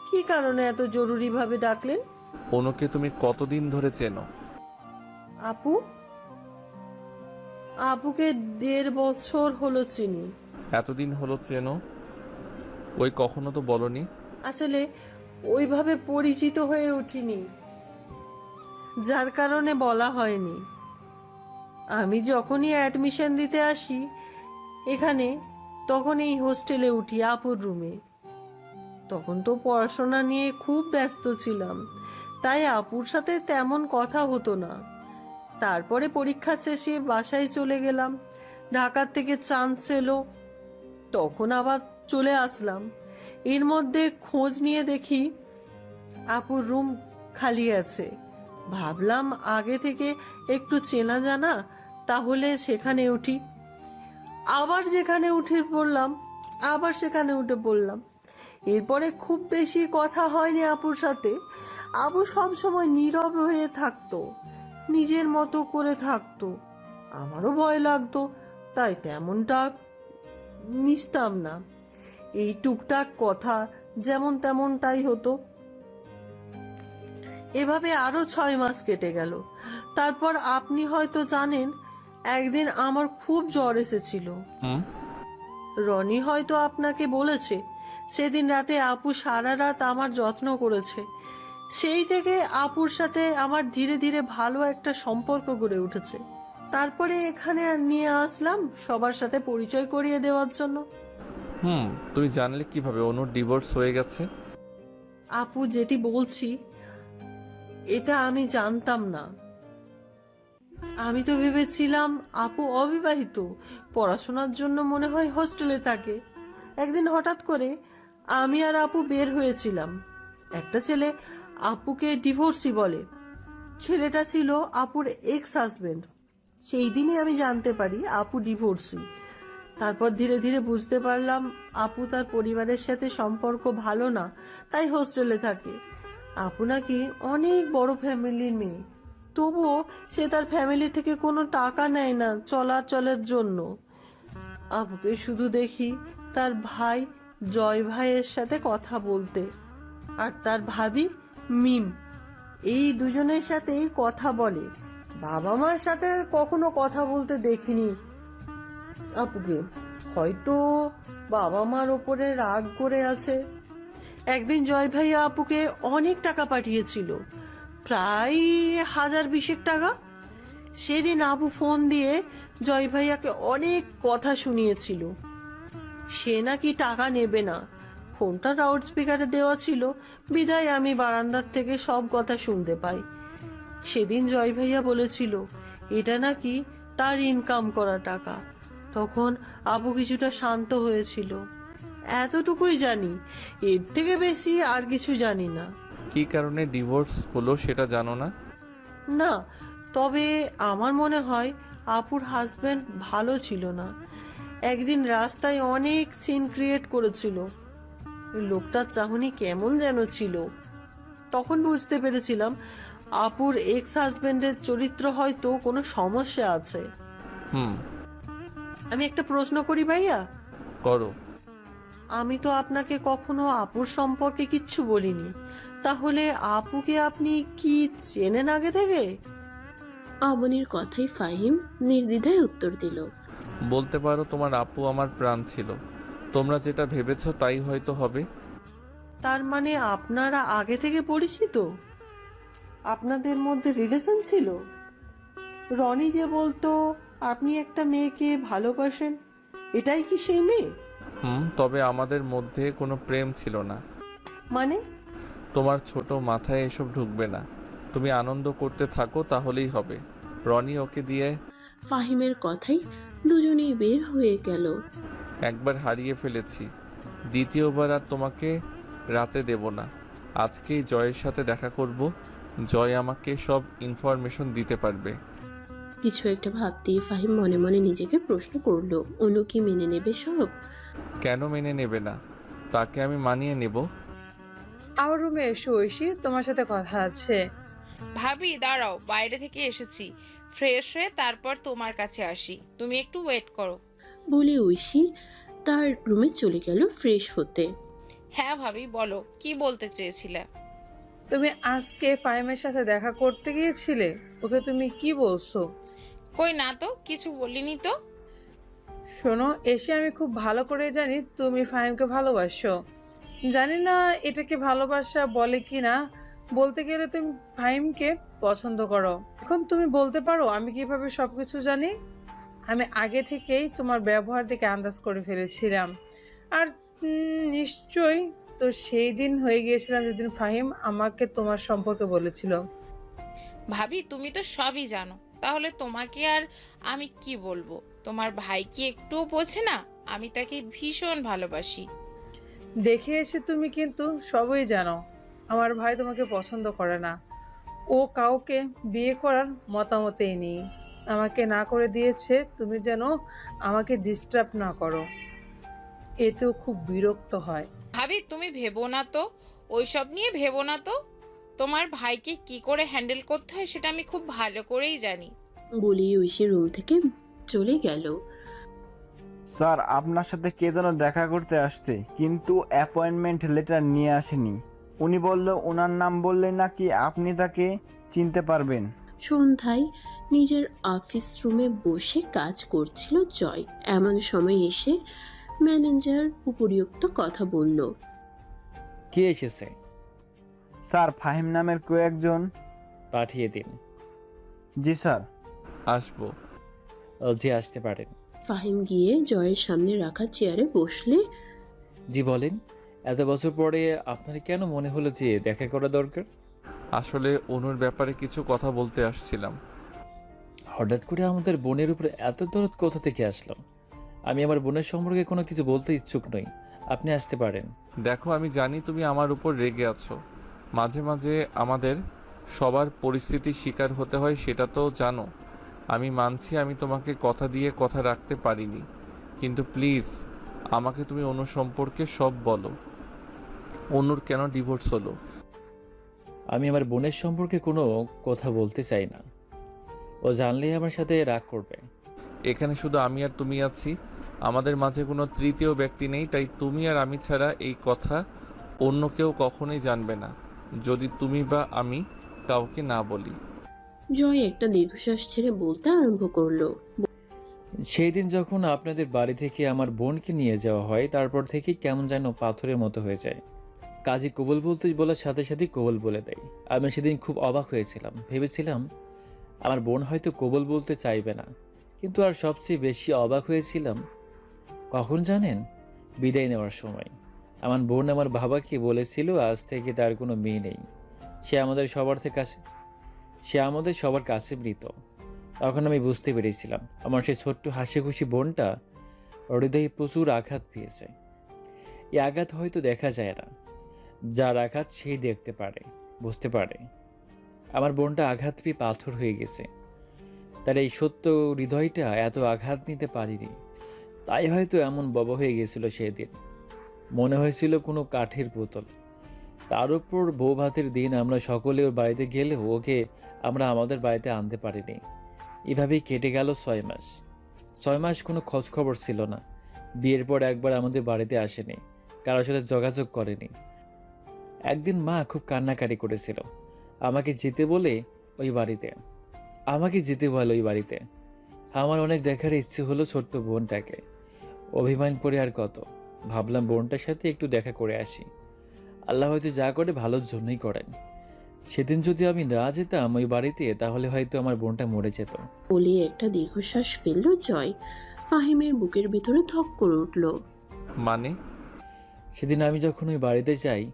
কি কারণে এত জরুরি ভাবে ডাকলেন? অনুকে তুমি কতদিন ধরে চেনো? আপু? আপুকে 1.5 বছর হলো চিনি। এতদিন হলো চেনো? ওই কখনো তো বলনি। আসলে ওইভাবে পরিচিত হয়ে উঠিনি, যার কারণে বলা হয়নি। আমি যখনই অ্যাডমিশন দিতে আসি এখানে, তখন এই হোস্টেলে উঠি আপুর রুমে। তখন তো পড়াশোনা নিয়ে খুব ব্যস্ত ছিলাম, তাই আপুর সাথে তেমন কথা হতো না। তারপরে পরীক্ষা শেষে বাসায় চলে গেলাম। ঢাকা থেকে চান্স এলো, তখন আবার চলে আসলাম। এর মধ্যে খোঁজ নিয়ে দেখি আপুর রুম খালি আছে। ভাবলাম আগে থেকে একটু চেনা জানা, তাহলে সেখানে উঠি। আবার যেখানে উঠে পড়লাম, আবার সেখানে উঠে পড়লাম। এরপরে খুব বেশি কথা হয়নি আপুর সাথে। আবু সবসময় নীরব হয়ে থাকতো, নিজের মতো করে থাকতো। আমারও ভয় লাগতো, তাই তেমনটা মিশতাম না। এই টুকটাক কথা যেমন তেমনটাই হতো। এভাবে আরো 6 মাস কেটে গেল। তারপর আপনি হয়তো জানেন, একদিন আমার খুব জ্বর এসেছিল। রনি হয়তো আপনাকে বলেছে, সেদিন রাতে আপু সারা রাত আমার যত্ন করেছে। সেই থেকে আপুর সাথে আমার ধীরে ধীরে ভালো একটা সম্পর্ক গড়ে উঠেছে। তারপরে এখানে নিয়ে আসলাম সবার সাথে পরিচয় করিয়ে দেওয়ার জন্য। তুমি জানলে কিভাবে অনুর ডিভোর্স হয়ে গেছে? আপু যেটি বলছি, এটা আমি জানতাম না। আমি তো ভেবেছিলাম আপু অবিবাহিত, পড়াশোনার জন্য মনে হয় হোস্টেলে থাকে। একদিন হঠাৎ করে আমি আর আপু বের হয়েছিলাম। একটা ছেলে আপুকে ডিভোর্সি বলে। ছেলেটা ছিল আপুর এক্স হাজবেন্ড। সেই দিনই আমি জানতে পারি আপু ডিভোর্সি। তারপর ধীরে ধীরে বুঝতে পারলাম আপু তার পরিবারের সাথে সম্পর্ক ভালো না, তাই হোস্টেলে থাকে। আপু নাকি অনেক বড় ফ্যামিলির মেয়ে, তবুও সে তার ফ্যামিলি থেকে কোনো টাকা নেয় না চলাচলের জন্য। আপুকে শুধু দেখি তার ভাই জয় ভাইয়ের সাথে কথা বলতে, আর তার ভাবি মিম, এই দুজনের সাথেই কথা বলে। বাবা মার সাথে কখনো কথা বলতে দেখিনি আপুকে। হয়তো বাবা মার ওপরে রাগ করে আছে। একদিন জয় ভাইয়া আপুকে অনেক টাকা পাঠিয়েছিল, প্রায় 1020 টাকা। সেদিন আপু ফোন দিয়ে জয় ভাইয়াকে অনেক কথা শুনিয়েছিল। সে নাকি টাকা নেবে না। ফোনটা লাউড স্পিকারে দেওয়া ছিল, বিদায় আমি বারান্দার থেকে সব কথা শুনতে পাই। সেদিন জয় ভাইয়া বলেছিল এটা নাকি তার ইনকাম করা টাকা। তখন আপু কিছুটা শান্ত হয়েছিল। এতটুকুই জানি, এর থেকে বেশি আর কিছু জানি না। কি কারণে ডিভোর্স হলো সেটা জানো না? না, তবে আমার মনে হয় আপুর হাজবেন্ড ভালো ছিল না। একদিন রাস্তায় অনেক সিন ক্রিয়েট করেছিল। লোকটার চাহনি কেমন যেন ছিল। তখন বুঝতে পেরেছিলাম আপুর এক্স হাজবেন্ডের চরিত্র হয়তো কোনো সমস্যা আছে। আমি একটা প্রশ্ন করি ভাইয়া? করো। আমি তো আপনাকে কখনো আপুর সম্পর্কে কিচ্ছু বলিনি, তাহলে আপুকে আপনি কি চেনেন আগে থেকে? অবনীর কথাই ফাহিম নির্দ্বিধায় উত্তর দিল। বলতে পারো তোমার আপু আমার প্রাণ ছিল। তোমরা যেটা ভেবেছো তাই হয়তো হবে। তার মানে আপনারা আগে থেকে পরিচিত? আপনাদের মধ্যে রিলেশন ছিল? রনি যে বলতো আপনি একটা মেয়েকে ভালোবাসেন, এটাই কি সেই মেয়ে? তবে আমাদের মধ্যে কোনো প্রেম ছিল না। মানে? তোমার ছোট মাথায় এসব ঢুকবে না। তুমি আনন্দ করতে থাকো, তাহলেই হবে। রনি ওকে দিয়ে। ফাহিমের কথাই দুজনেই বের হয়ে গেল। একবার হারিয়ে ফেলেছি, দ্বিতীয়বার আর তোমাকে রাতে দেব না। আজকেই জয়ের সাথে দেখা করব। জয় আমাকে সব ইনফরমেশন দিতে পারবে। কিছু একটা ভাবতেই ফাহিম মনে মনে নিজেকে প্রশ্ন করলো, অনু কি মেনে নেবে সব? কেন মেনে নেবে না? তাকে আমি মানিয়ে নেব। আমার রুমে এসো ঐশী, তোমার সাথে কথা আছে। ভাবি দাঁড়াও, বাইরে থেকে এসেছি, ফ্রেশ হয়ে তারপর তোমার কাছে আসি, তুমি একটু ওয়েট করো। বলে ঐশী তার রুমে চলে গেল ফ্রেশ হতে। হ্যাঁ ভাবি বলো, কি বলতে চেয়েছিলে? তুমি আজকে ফাহিমের সাথে দেখা করতে গিয়েছিলে, ওকে তুমি কি বলছো? কই না তো, কিছু বলিনি তো। শোনো, এসে আমি খুব ভালো করে জানি তুমি ফাহিমকে ভালোবাসো। জানি না এটাকে ভালোবাসা বলে কি না, বলতে গেলে তুমি ফাহিমকে পছন্দ করো। এখন তুমি বলতে পারো আমি কিভাবে সবকিছু জানি? আমি আগে থেকেই তোমার ব্যবহার দেখে আন্দাজ করে ফেলেছিলাম। আর নিশ্চয়ই তো সেই দিন হয়ে গিয়েছিলাম যেদিন ফাহিম আমাকে তোমার সম্পর্কে বলেছিল। ভাবি তুমি তো সবই জানো, তাহলে তোমাকে আর আমি কি বলবো? তোমার ভাই কি একটুও বোঝে না আমি তাকে ভীষণ ভালোবাসি? দেখে এসে তুমি কিন্তু সবই জানো। আমার ভাই তোমাকে পছন্দ করে না, ও ও কাউকে বিয়ে করার মতামতেই নেই। আমাকে না করে দিয়েছে, তুমি যেন আমাকে ডিস্টার্ব না করো, এতেও খুব বিরক্ত হয়। ভাবি তুমি ভেবো না তো, ওইসব নিয়ে ভেবো না তো। তোমার ভাইকে কি করে হ্যান্ডেল করতে হয় সেটা আমি খুব ভালো করেই জানি। বলেই ঐশী রুম থেকে চলে গেল। স্যার আপনার সাথে কে যেন দেখা করতে আসছে, কিন্তু অ্যাপয়েন্টমেন্ট লেটার নিয়ে আসেনি। উনি বলল ওনার নাম বললে নাকি আপনি তাকে চিনতে পারবেন। সন্ধ্যায় নিজের অফিস রুমে বসে কাজ করছিল জয়। এমন সময় এসে ম্যানেজার উপরিউক্ত কথা বলল। কে এসেছে? স্যার ফাহিম নামের কয়েকজন। পাঠিয়ে দিন। জি স্যার। আসবো। জি আসতে পারেন। ফাহিম গিয়ে জয়ের সামনে রাখা চেয়ারে বসলে। জি বলেন, এত বছর পরে আপনার কেন মনে হলো যে দেখা করা দরকার? আসলে অনুর ব্যাপারে কিছু কথা বলতে আসছিলাম। হঠাৎ করে আমাদের বোনের উপরে এত দরদ কোথা থেকে আসলো? আমি আমার বোনের সম্পর্কে কোনো কিছু বলতে ইচ্ছুক নই, আপনি আসতে পারেন। দেখো আমি জানি তুমি আমার উপর রেগে আছো, মাঝে মাঝে আমাদের সবার পরিস্থিতির শিকার হতে হয়, সেটা তো জানো। আমি মানছি আমি তোমাকে কথা দিয়ে কথা রাখতে পারিনি, কিন্তু প্লিজ আমাকে তুমি অনুর সম্পর্কে সব বলো। অনুর কেন ডিভোর্স হলো? আমি আমার বোনের সম্পর্কে কোনো কথা বলতে চাই না, ও জানলেই আমার সাথে রাগ করবে। এখানে শুধু আমি আর তুমি আছি, আমাদের মাঝে কোনো তৃতীয় ব্যক্তি নেই, তাই তুমি আর আমি ছাড়া এই কথা অন্য কেউ কখনোই জানবে না, যদি তুমি বা আমি কাউকে না বলি। জয় একটা দীর্ঘশ্বাস ছেড়ে বলতে আরম্ভ করলো। সেই দিন যখন আপনাদের বাড়ি থেকে আমার বোনকে নিয়ে যাওয়া হয়, তারপর থেকে কেমন যেন পাথরের মতো হয়ে যায়। কাজী কবুল বলতে বলার সাথে সাথে কবুল বলে দেয়। আমি সেদিন খুব অবাক হয়েছিলাম, ভেবেছিলাম আমার বোন হয়তো কবুল বলতে চাইবে না, কিন্তু আর সবচেয়ে বেশি অবাক হয়েছিলাম কখন জানেন? বিদায় নেওয়ার সময়। আমার বোন আমার বাবাকে বলেছিল আজ থেকে তার কোনো মেয়ে নেই, সে আমাদের সবার কাছে মৃত। তখন আমি বুঝতে পেরেছিলাম আমার সেই ছোট্ট হাসি খুশি বোনটা হৃদয়ে প্রচুর আঘাত পেয়েছে। এই আঘাত হয়তো দেখা যায় না, যার আঘাত সেই দেখতে পারে, বুঝতে পারে। আমার বোনটা আঘাত পেয়ে পাথর হয়ে গেছে, তার এই সত্য হৃদয়টা এত আঘাত নিতে পারিনি, তাই হয়তো এমন বাবা হয়ে গেছিল সেদিন। মনে হয়েছিল কোনো কাঠের পুতুল। তার উপর বউ ভাতের দিন আমরা সকলে ওর বাড়িতে গেলেও ওকে আমরা আমাদের বাড়িতে আনতে পারিনি। এভাবেই কেটে গেল 6 মাস। 6 মাস কোনো খোঁজ খবর ছিল না। বিয়ের পর একবার আমাদের বাড়িতে আসেনি, কারোর সাথে যোগাযোগ করেনি। একদিন মা খুব কান্নাকাটি করেছিল, আমাকে যেতে বলে ওই বাড়িতে। আমার অনেক দেখার ইচ্ছে হলো ছোট্ট বোনটাকে। অভিমান করে আর কত, ভাবলাম বোনটার সাথে একটু দেখা করে আসি। আল্লাহ হয়তো যা করে ভালোর জন্যই করেন। সেদিন যদি আমি না যেতাম ওই বাড়িতে, তাহলে হয়তো আমার বোনটা মরে যেত। বলে একটা দীর্ঘশ্বাস ফেলল জয়। ফাহিমের বুকের ভিতরে ধক করে উঠল। মানে? সেদিন আমি যখন ওই বাড়িতে যাই,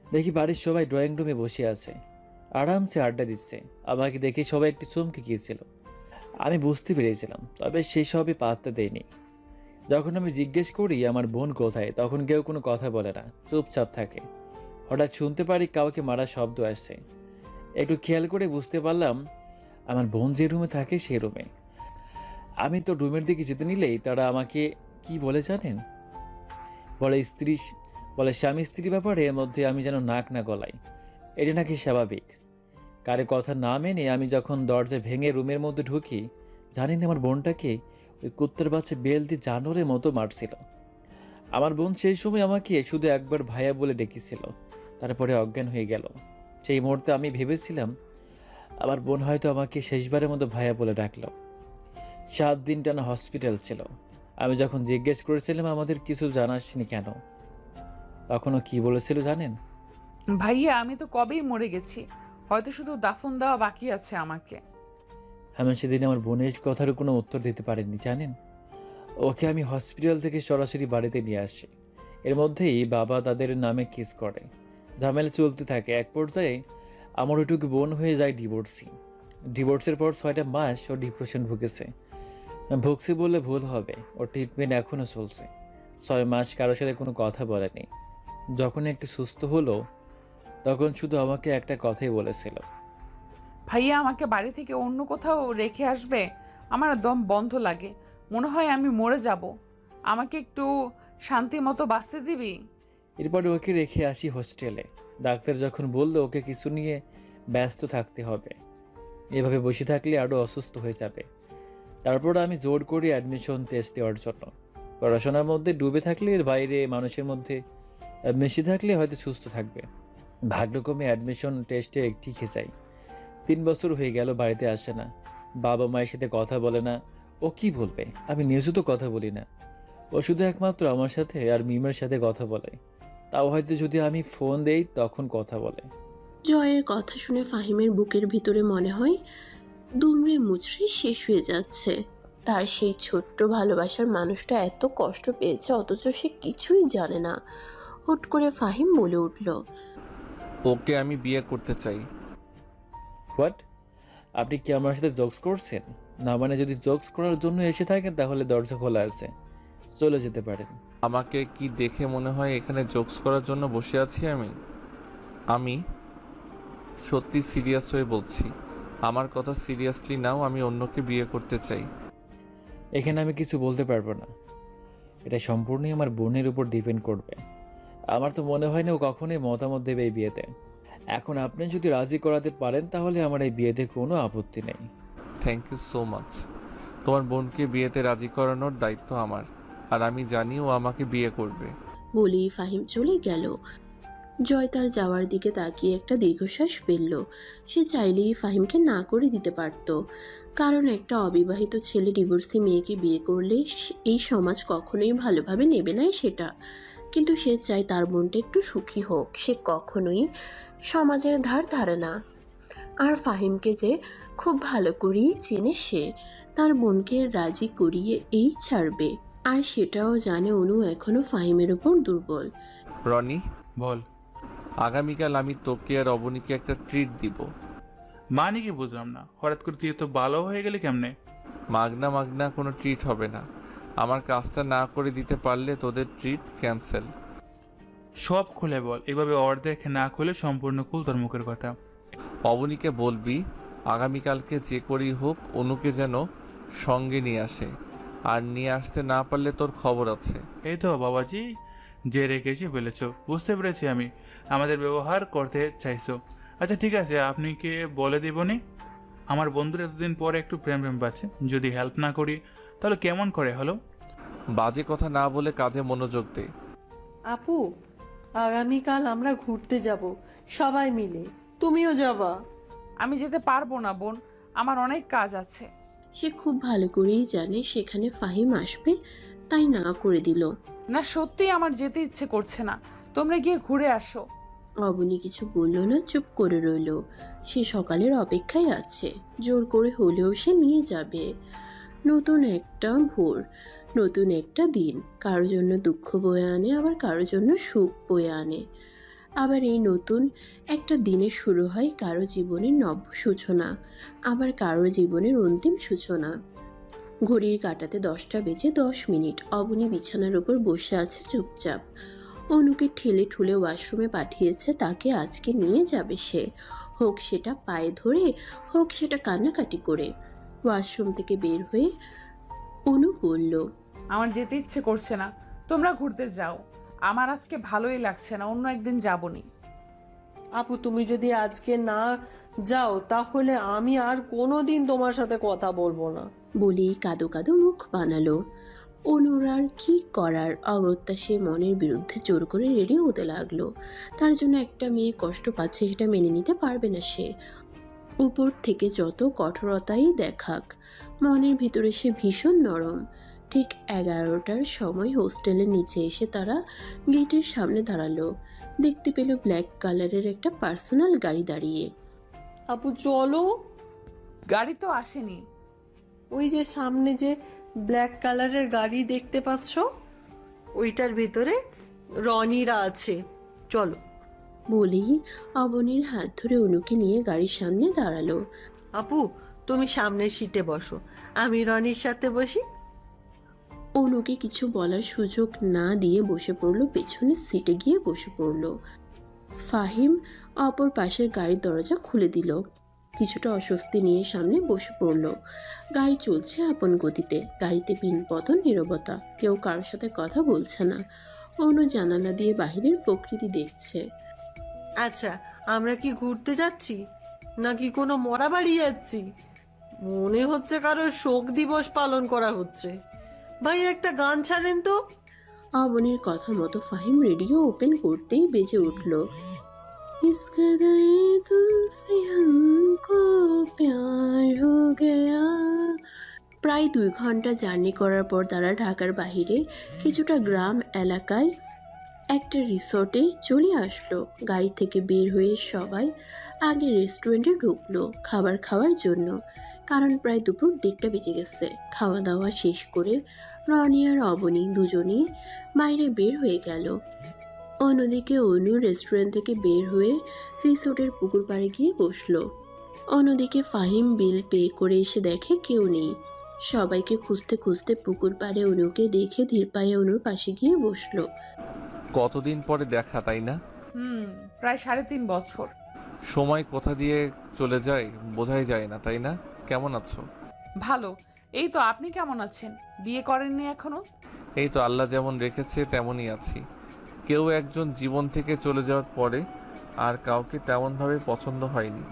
দেখি বাড়ির সবাই ড্রয়িং রুমে বসে আছে, আরামসে আড্ডা দিচ্ছে। আমাকে দেখে সবাই একটু চমকে গিয়েছিল। আমি বুঝতে পেরেছিলাম, তবে সেসবই পাত্তা দেয়নি। যখন আমি জিজ্ঞেস করি আমার বোন কোথায়, তখন কেউ কোনো কথা বলে না, চুপচাপ থাকে। হঠাৎ শুনতে পারি কাউকে মারার শব্দ আসছে। একটু খেয়াল করে বুঝতে পারলাম আমার বোন যে রুমে থাকে সে রুমে। আমি তো রুমের দিকে যেতে নিলেই তারা আমাকে কি বলে জানেন? বলে স্বামী স্ত্রীর ব্যাপারে এর মধ্যে আমি যেন নাক না গলাই, এটা নাকি স্বাভাবিক। কারে কথা না মেনে আমি যখন দরজা ভেঙে রুমের মধ্যে ঢুকি, জানি না আমার বোনটাকে ওই কুত্তার বাচ্চা বেল দিয়ে জানোরের মতো মারছিল। আমার বোন সেই সময় আমাকে শুধু একবার ভাইয়া বলে ডেকেছিল, তারপরে অজ্ঞান হয়ে গেল। সেই মুহূর্তে আমি ভেবেছিলাম আমার বোন হয়তো আমাকে শেষবারের মতো ভাইয়া বলে ডাকলো। 7 দিন টানা হসপিটাল ছিল। আমি যখন জিজ্ঞেস করেছিলাম আমাদের কিছু জানাসনি কেন, তখনও কি বলেছিল জানেন? ভাইয়া আমি তো কবেই মরে গেছি, হয়তো শুধু দাফন দেওয়া বাকি আছে আমাকে। আমি সেদিন আমার বোনের কথার কোনো উত্তর দিতে পারিনি জানেন। ওকে আমি হসপিটাল থেকে সরাসরি বাড়িতে নিয়ে আসি। এর মধ্যেই বাবা তাদের নামে কেস করে, ঝামেলা চলতে থাকে। এক পর্যায়ে আমার ওইটুকু বোন হয়ে যায় ডিভোর্সের পর 6টা মাস ও ডিপ্রেশন ভুগছে বললে ভুল হবে। ওর ট্রিটমেন্ট এখনও চলছে। 6 মাস কারোর সাথে কোনো কথা বলেনি। যখন একটু সুস্থ হলো, তখন শুধু আমাকে একটা কথাই বলেছিল, ভাইয়া আমাকে বাড়ি থেকে অন্য কোথাও রেখে আসবে, আমার দম বন্ধ লাগে, মনে হয় আমি মরে যাব। আমাকে একটু শান্তি মতো বাঁচতে দিবি? এরপর ওকে রেখে আসি হোস্টেলে। ডাক্তার যখন বললো ওকে কিছু নিয়ে ব্যস্ত থাকতে হবে, এভাবে বসে থাকলে আরও অসুস্থ হয়ে যাবে। তারপর আমি জোর করি অ্যাডমিশন টেস্ট দেওয়ার জন্য। পড়াশোনার মধ্যে ডুবে থাকলে, বাইরে মানুষের মধ্যে মিশে থাকলে হয়তো সুস্থ থাকবে। ভাগ্যক্রমে অ্যাডমিশন টেস্টে ঠিক যাই। 3 বছর হয়ে গেল বাড়িতে আসে না, বাবা মায়ের সাথে কথা বলে না। ও কি বলবে? আমি নিজেও তো কথা বলি না। ও শুধু একমাত্র আমার সাথে আর মিমের সাথে কথা বলে, তাও হয়তো যদি আমি ফোন দেই তখন কথা বলে। জয়ের কথা শুনে ফাহিমের বুকের ভিতরে মনে হয় দুমড়ে মুচড়ে শেষ হয়ে যাচ্ছে। তার সেই ছোট্ট ভালোবাসার মানুষটা এত কষ্ট পেয়েছে, অথচ সে কিছুই জানে না। হুট করে ফাহিম বলে উঠল, ওকে আমি বিয়ে করতে চাই। হোয়াট? আপনি কি আমার সাথে জোকস করছেন? না মানে যদি জোকস করার জন্য এসে থাকেন তাহলে দরজা খোলা আছে, চলে যেতে পারেন। আমাকে কি দেখে মনে হয় এখানে জোকস করার জন্য বসে আছি? আমি সত্যি সিরিয়াস হয়ে বলছি। আমার কথা সিরিয়াসলি নাও, আমি অন্যকে বিয়ে করতে চাই। এখানে আমি কিছু বলতে পারবো না, এটা সম্পূর্ণই আমার বোনের উপর ডিপেন্ড করবে। আমার তো মনে হয় না ও কখনোই মতামত দেবে এই বিয়েতে। এখন আপনি যদি রাজি করাতে পারেন তাহলে আমার এই বিয়েতে কোনো আপত্তি নেই। Thank you so much. তোমার বোনকে বিয়েতে রাজি করানোর দায়িত্ব আমার, আর আমি জানি ও আমাকে বিয়ে করবে। বলেই ফাহিম চলে গেল। জয় তার যাওয়ার দিকে তাকিয়ে একটা দীর্ঘশ্বাস ফেলল। সে চাইলেই ফাহিমকে না করে দিতে পারত, কারণ একটা অবিবাহিত ছেলে ডিভোর্সি মেয়েকে বিয়ে করলে এই সমাজ কখনোই ভালোভাবে নেবে না সেটা। কিন্তু সে চায় তার বোনটা একটু সুখী হোক, সে কখনোই সমাজের ধার ধারে না। আর ফাহিমকে যে খুব ভালো করেই চেনে সে, তার বোনকে রাজি করিয়ে এই ছাড়বে। আর সেটাও জানে অনু এখনো ফাহিমের উপর দুর্বল। রনি বল। আগামীকাল আমি তোকে আর অবনীকে একটা ট্রিট দিব। মানে কি বুঝলাম না, হঠাৎ করে তুই তো ভালো হয়ে গেলি কেমনে? মাগনা কোনো ট্রিট হবে না। আমার কাজটা না করে দিতে পারলে তোদের ট্রিট ক্যান্সেল। সব খুলে বল, এভাবে অর্ধেক না খুলে সম্পূর্ণ খুল তোর মুখের কথা। অবনীকে বলবি আগামীকালকে যে করেই হোক অনুকে যেন সঙ্গে নিয়ে আসে, আর নিয়ে আসতে না পারলে তোর খবর আছে। এই তো বাবাজি, যে রেখেছি ফেলেছ, বুঝতে পেরেছি আমি। আমাদের ব্যবহার করতে চাইছো। আচ্ছা ঠিক আছে, আপনি কে বলে দিবনি। আমার বন্ধুর এতদিন পরে একটু প্রেম পাচ্ছে, যদি হেল্প না করি তাহলে কেমন করে হলো? বাজে কথা না বলে কাজে মনোযোগ দে। আপু, আগামীকাল আমরা ঘুরতে যাব সবাই মিলে, তুমিও যাবা? আমি যেতে পারবো না বোন, আমার অনেক কাজ আছে। সে খুব ভালো করেই জানে সেখানে ফাহিম আসবে, তাই না করে দিল। না সত্যি আমার যেতে ইচ্ছে করছে না, তোমরা গিয়ে ঘুরে আসো। অবনী কিছু বলল না, চুপ করে রইল। সে সকালের অপেক্ষায় আছে, জোর করে হলেও সে নিয়ে যাবে। নতুন একটা ভোর, নতুন একটা দিন, কারোর জন্য দুঃখ বয়ে আনে, আবার কারোর জন্য সুখ বয়ে আনে। আবার এই নতুন একটা দিনের শুরু হয় কারো জীবনের নব্য সূচনা, আবার কারো জীবনের অন্তিম সূচনা। ঘড়ির কাঁটাতে 10টা বেজে 10 মিনিট। অবনী বিছানার উপর বসে আছে চুপচাপ। অনুকে ঠেলে ঠুলে ওয়াশরুমে পাঠিয়েছে, তাকে আজকে নিয়ে যাবে সে, হোক সেটা পায়ে ধরে, হোক সেটা কান্নাকাটি করে। ওয়াশরুম থেকে বের হয়ে অনু বলল, আমার যেতে ইচ্ছে করছে না, তোমরা ঘুরতে যাও, আমার আজকে ভালোই লাগছে না, অন্য একদিন যাবনি। আপু, তুমি যদি আজকে না যাও তাহলে আমি আর কোনোদিন তোমার সাথে কথা বলবো না। বলেই কাদো কাদো মুখ বানালো। অনুর আর কি করার, অগত্যা সে মনের বিরুদ্ধে জোর করে রেডি হতে লাগলো। তার জন্য একটা মেয়ে কষ্ট পাচ্ছে সেটা মেনে নিতে পারবে না সে, উপর থেকে যত কঠোরতাই দেখাক। মনের ভিতরে সে ভীষণ নরম। ঠিক 11টার সময় হোস্টেলের নিচে এসে তারা গেটের সামনে দাঁড়ালো। দেখতে পেল ব্ল্যাক কালারের একটা পার্সোনাল গাড়ি দাঁড়িয়ে। আপু চলো। গাড়ি তো আসেনি। ওই যে সামনে যে ব্ল্যাক কালারের গাড়ি দেখতে পাচ্ছ, ওইটার ভিতরে রনিরা আছে, চলো। বলেই অবনীর হাত ধরে অনুকে নিয়ে গাড়ির সামনে দাঁড়ালো। আপু, তুমি সামনের সিটে বসো, আমি রনির সাথে বসি। অনুকে কিছু বলার সুযোগ না দিয়ে বসে পড়লো, পেছনের সিটে গিয়ে বসে পড়লো। ফাহিম অপর পাশের গাড়ির দরজা খুলে দিল। কিছুটা অস্বস্তি নিয়ে সামনে বসে পড়ল। গাড়ি চলছে আপন গতিতে, গাড়িতে পিনপতন নীরবতা, কেউ কারোর সাথে কথা বলছে না। অনু জানালা দিয়ে বাহিরের প্রকৃতি দেখছে। আচ্ছা, আমরা কি ঘুরতে যাচ্ছি নাকি কোনো মরা বাড়ি যাচ্ছি? মনে হচ্ছে কারো শোক দিবস পালন করা হচ্ছে। ভাই একটা গান ছাড়েন তো। অবনীর কথা মতো ফাহিম রেডিও ওপেন করতেই বেজে উঠল, इस कदर तुमसे हमको प्यार हो गया। প্রায় 2 ঘন্টা জার্নি করার পর তারা ঢাকার বাইরে কিছুটা গ্রাম এলাকায় একটা রিসোর্টে চলে আসলো। গাড়ি থেকে বের হয়ে সবাই আগে রেস্টুরেন্টে ঢুকলো খাবার খাওয়ার জন্য, কারণ প্রায় দুপুর 1:30 বেজে গেছে। খাওয়া দাওয়া শেষ করে রনি আর অবনী দুজনেই বাইরে বের হয়ে গেল। অন্যদিকে অনু রেস্টুরেন্ট থেকে বের হয়ে রিসোর্টের পুকুর পাড়ে গিয়ে বসলো। অন্যদিকে ফাহিম বিল পে করে এসে দেখে কেউ নেই। সবাইকে খুঁজতে খুঁজতে পুকুর পাড়ে অনুকে দেখে ধীর পায়ে অনুর পাশে গিয়ে বসলো। কতদিন পরে দেখা, তাই না? প্রায় 3.5 বছর। সময় কোথা দিয়ে চলে যায় বোঝাই যায় না, তাই না? কেমন আছো? ভালো। এই তো, আপনি কেমন আছেন? বিয়ে করেননি এখনো? এই তো, আল্লাহ যেমন রেখেছে তেমনই আছি। কেউ একজন জীবন থেকে চলে যাওয়ার পরে আর কাউকে তেমনভাবে পছন্দ হয়নি।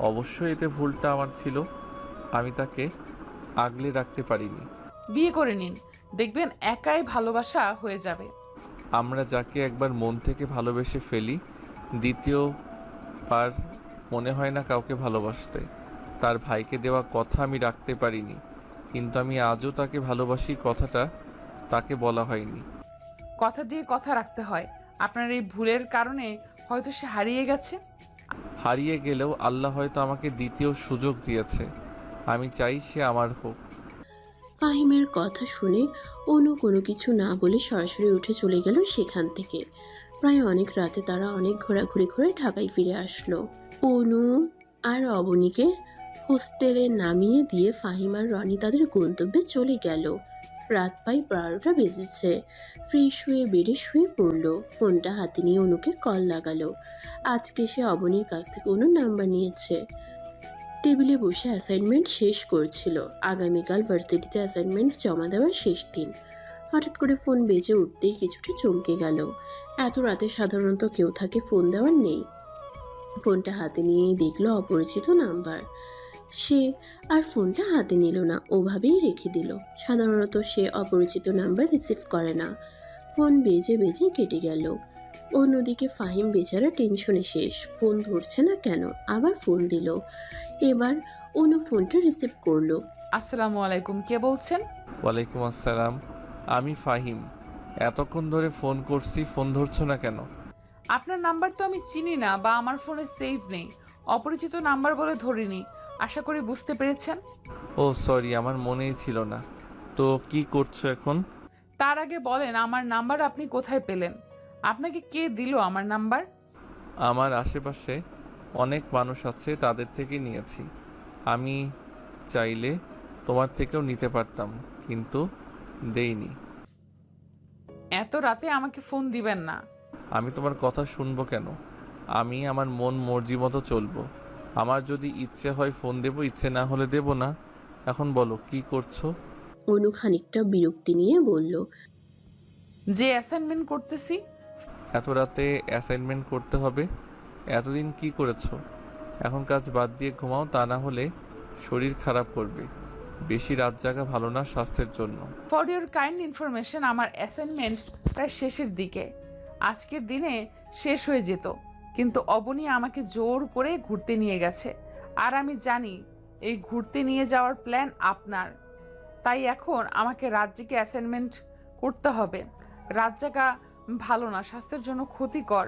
অবশ্যই এতে ভুলটা আমার ছিল, আমি তাকে আগলে রাখতে পারিনি। বিয়ে করে নিন, দেখবেন একাই ভালোবাসা হয়ে যাবে। আমরা যাকে একবার মন থেকে ভালোবেসে ফেলি, দ্বিতীয়বার মনে হয় না কাউকে ভালোবাসতে। তার ভাইকে দেওয়া কথা আমি রাখতে পারিনি, কিন্তু আমি আজও তাকে ভালোবাসি, কথাটা তাকে বলা হয়নি। কথা দিয়ে কথা রাখতে হয়। আপনার এই ভুলের কারণে হয়তো সে হারিয়ে গেছে। হারিয়ে গেলেও আল্লাহ হয়তো আমাকে দ্বিতীয় সুযোগ দিয়েছে। আমি চাই সে আমার হোক। ফাহিমের কথা শুনে অনু কোনো কিছু না বলে সরাসরি উঠে চলে গেল সেখান থেকে। প্রায় অনেক রাতে তারা অনেক ঘোরাঘুরি করে ঢাকায় ফিরে আসলো। অনু আর অবনীকে হোস্টেলে নামিয়ে দিয়ে ফাহিম আর রনি তাদের গন্তব্যে চলে গেল। রাত প্রায় 12টা বেজেছে। ফ্রেশ হয়ে বেডে শুয়ে পড়লো। ফোনটা হাতে নিয়ে অনুকে কল লাগালো। আজকে সে অবনীর কাছ থেকে অনুর নাম্বার নিয়েছে। টেবিলে বসে অ্যাসাইনমেন্ট শেষ করছিল। আগামীকাল ভার্সিটিতে অ্যাসাইনমেন্ট জমা দেওয়ার শেষ দিন। হঠাৎ করে ফোন বেজে উঠতেই কিছুটা চমকে গেল। এত রাতে সাধারণত কেউ থাকে, ফোন দেওয়ার নেই। ফোনটা হাতে নিয়েই দেখলো অপরিচিত নাম্বার। সে আর ফোনটা হাতে নিল না, ওভাবেই রেখে দিল। সাধারণত সে অপরিচিত নাম্বার রিসিভ করে না। ফোন বেজে বেজে কেটে গেল। অন্যদিকে ফাহিম বেচারা টেনশনে শেষ। ফোন ধরছে না কেন, আবার ফোন দিল। এবার অনু ফোনটা রিসিভ করলো। আসসালামু আলাইকুম, কে বলছেন? ওয়ালাইকুম আসসালাম, আমি ফাহিম। এতক্ষণ ধরে ফোন করছি, ফোন ধরছো না কেন? আপনার নাম্বার তো আমি চিনি না বা আমার ফোনে সেভ নেই। অপরিচিত নাম্বার বলে ধরিনি। আশা করি বুঝতে পেরেছেন। ও সরি, আমার মনেই ছিল না। তো কি করছো এখন? তার আগে বলেন, আমার নাম্বার আপনি কোথায় পেলেন? আপনাকে কে দিল আমার নাম্বার? আমার আশেপাশে অনেক মানুষ আছে, তাদের থেকে নিয়েছি। আমি চাইলে তোমার থেকেও নিতে পারতাম, কিন্তু দেইনি। এত রাতে আমাকে ফোন দিবেন না। আমি তোমার কথা শুনবো কেন? আমি আমার মন মর্জি মতো চলবো। আমার যদি ইচ্ছে হয় ফোন দেব, ইচ্ছে না হলে দেব না। এখন বলো কি করছো? অনু খানিকটা বিরক্তি নিয়ে বলল, যে অ্যাসাইনমেন্ট করতেছি। এত রাতে অ্যাসাইনমেন্ট করতে হবে? এতদিন কি করেছো? এখন কাজ বাদ দিয়ে ঘুমাও, তা না হলে শরীর খারাপ করবে। বেশি রাত জাগা ভালো না স্বাস্থ্যের জন্য। ফর ইউর কাইন্ড ইনফরমেশন, আমার অ্যাসাইনমেন্ট প্রায় শেষের দিকে। আজকের দিনে শেষ হয়ে যেত, কিন্তু অবনী আমাকে জোর করে ঘুরতে নিয়ে গেছে। আর আমি জানি এই ঘুরতে নিয়ে যাওয়ার প্ল্যান আপনার। তাই এখন আমাকে রাত জেগে অ্যাসাইনমেন্ট করতে হবে। রাত জাগা ভালো না, স্বাস্থ্যের জন্য ক্ষতিকর।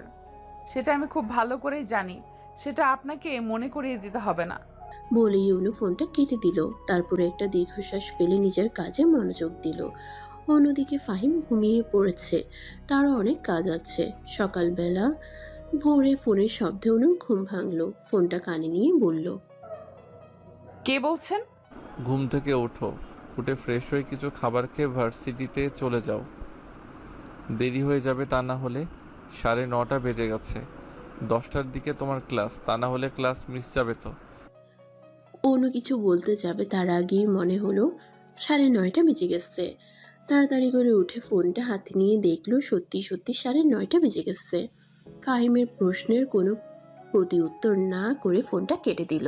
সেটা আমি খুব ভালো করেই জানি। সেটা আপনাকে মনে করিয়ে দিতে হবে না। বলেই অনু ফোনটা কেটে দিল। তারপরে একটা দীর্ঘশ্বাস ফেলে নিজের কাজে মনোযোগ দিল। অন্যদিকে ফাহিম ঘুমিয়ে পড়েছে। তারও অনেক কাজ আছে। সকালবেলা ভোরে ফোনের শব্দে অনুর ঘুম ভাঙলো। ফোনটা কানে নিয়ে বলল, কে বলছেন? ঘুম থেকে ওঠো, উঠে ফ্রেশ হয়ে কিছু খাবার খেয়ে ভার্সিটিতে চলে যাও। দেরি হয়ে যাবে, তা না হলে 9:30 বেজে গেছে। 10টার দিকে তোমার ক্লাস, তা না হলে ক্লাস মিস যাবে তো। অনু কিছু বলতে যাবে তার আগেই মনে হলো 9:30 বেজে গেছে। তাড়াতাড়ি করে উঠে ফোনটা হাতে নিয়ে দেখলো সত্যি সত্যি 9:30 বেজে গেছে। ফাহিমের প্রশ্নের কোনো প্রতি উত্তর না করে ফোনটা কেটে দিল।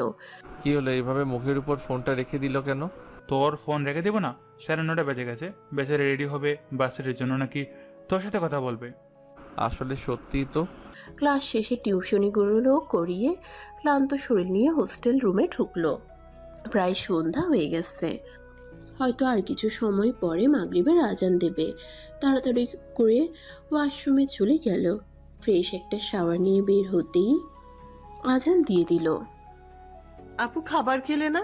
কি হলো, এইভাবে মুখের উপর ফোনটা রেখে দিল কেন? তোর ফোন রেখে দেবো না? 9:30 বেজে গেছে, বেচারে রেডি হবে বাসের জন্য, নাকি তোর সাথে কথা বলবে? আসলে সত্যিই তো। ক্লাস শেষে টিউশনিগুলো করিয়ে ক্লান্ত শরীর নিয়ে হোস্টেল রুমে ঢুকলো। প্রায় সন্ধ্যা হয়ে গেছে, হয়তো আর কিছু সময় পরে মাগরিবের আজান দেবে। তাড়াতাড়ি করে ওয়াশরুমে চলে গেল। ফ্রেশ একটা শাওয়ার নিয়ে বের হতেই আজান দিয়ে দিল। আপু খাবার খেলে না?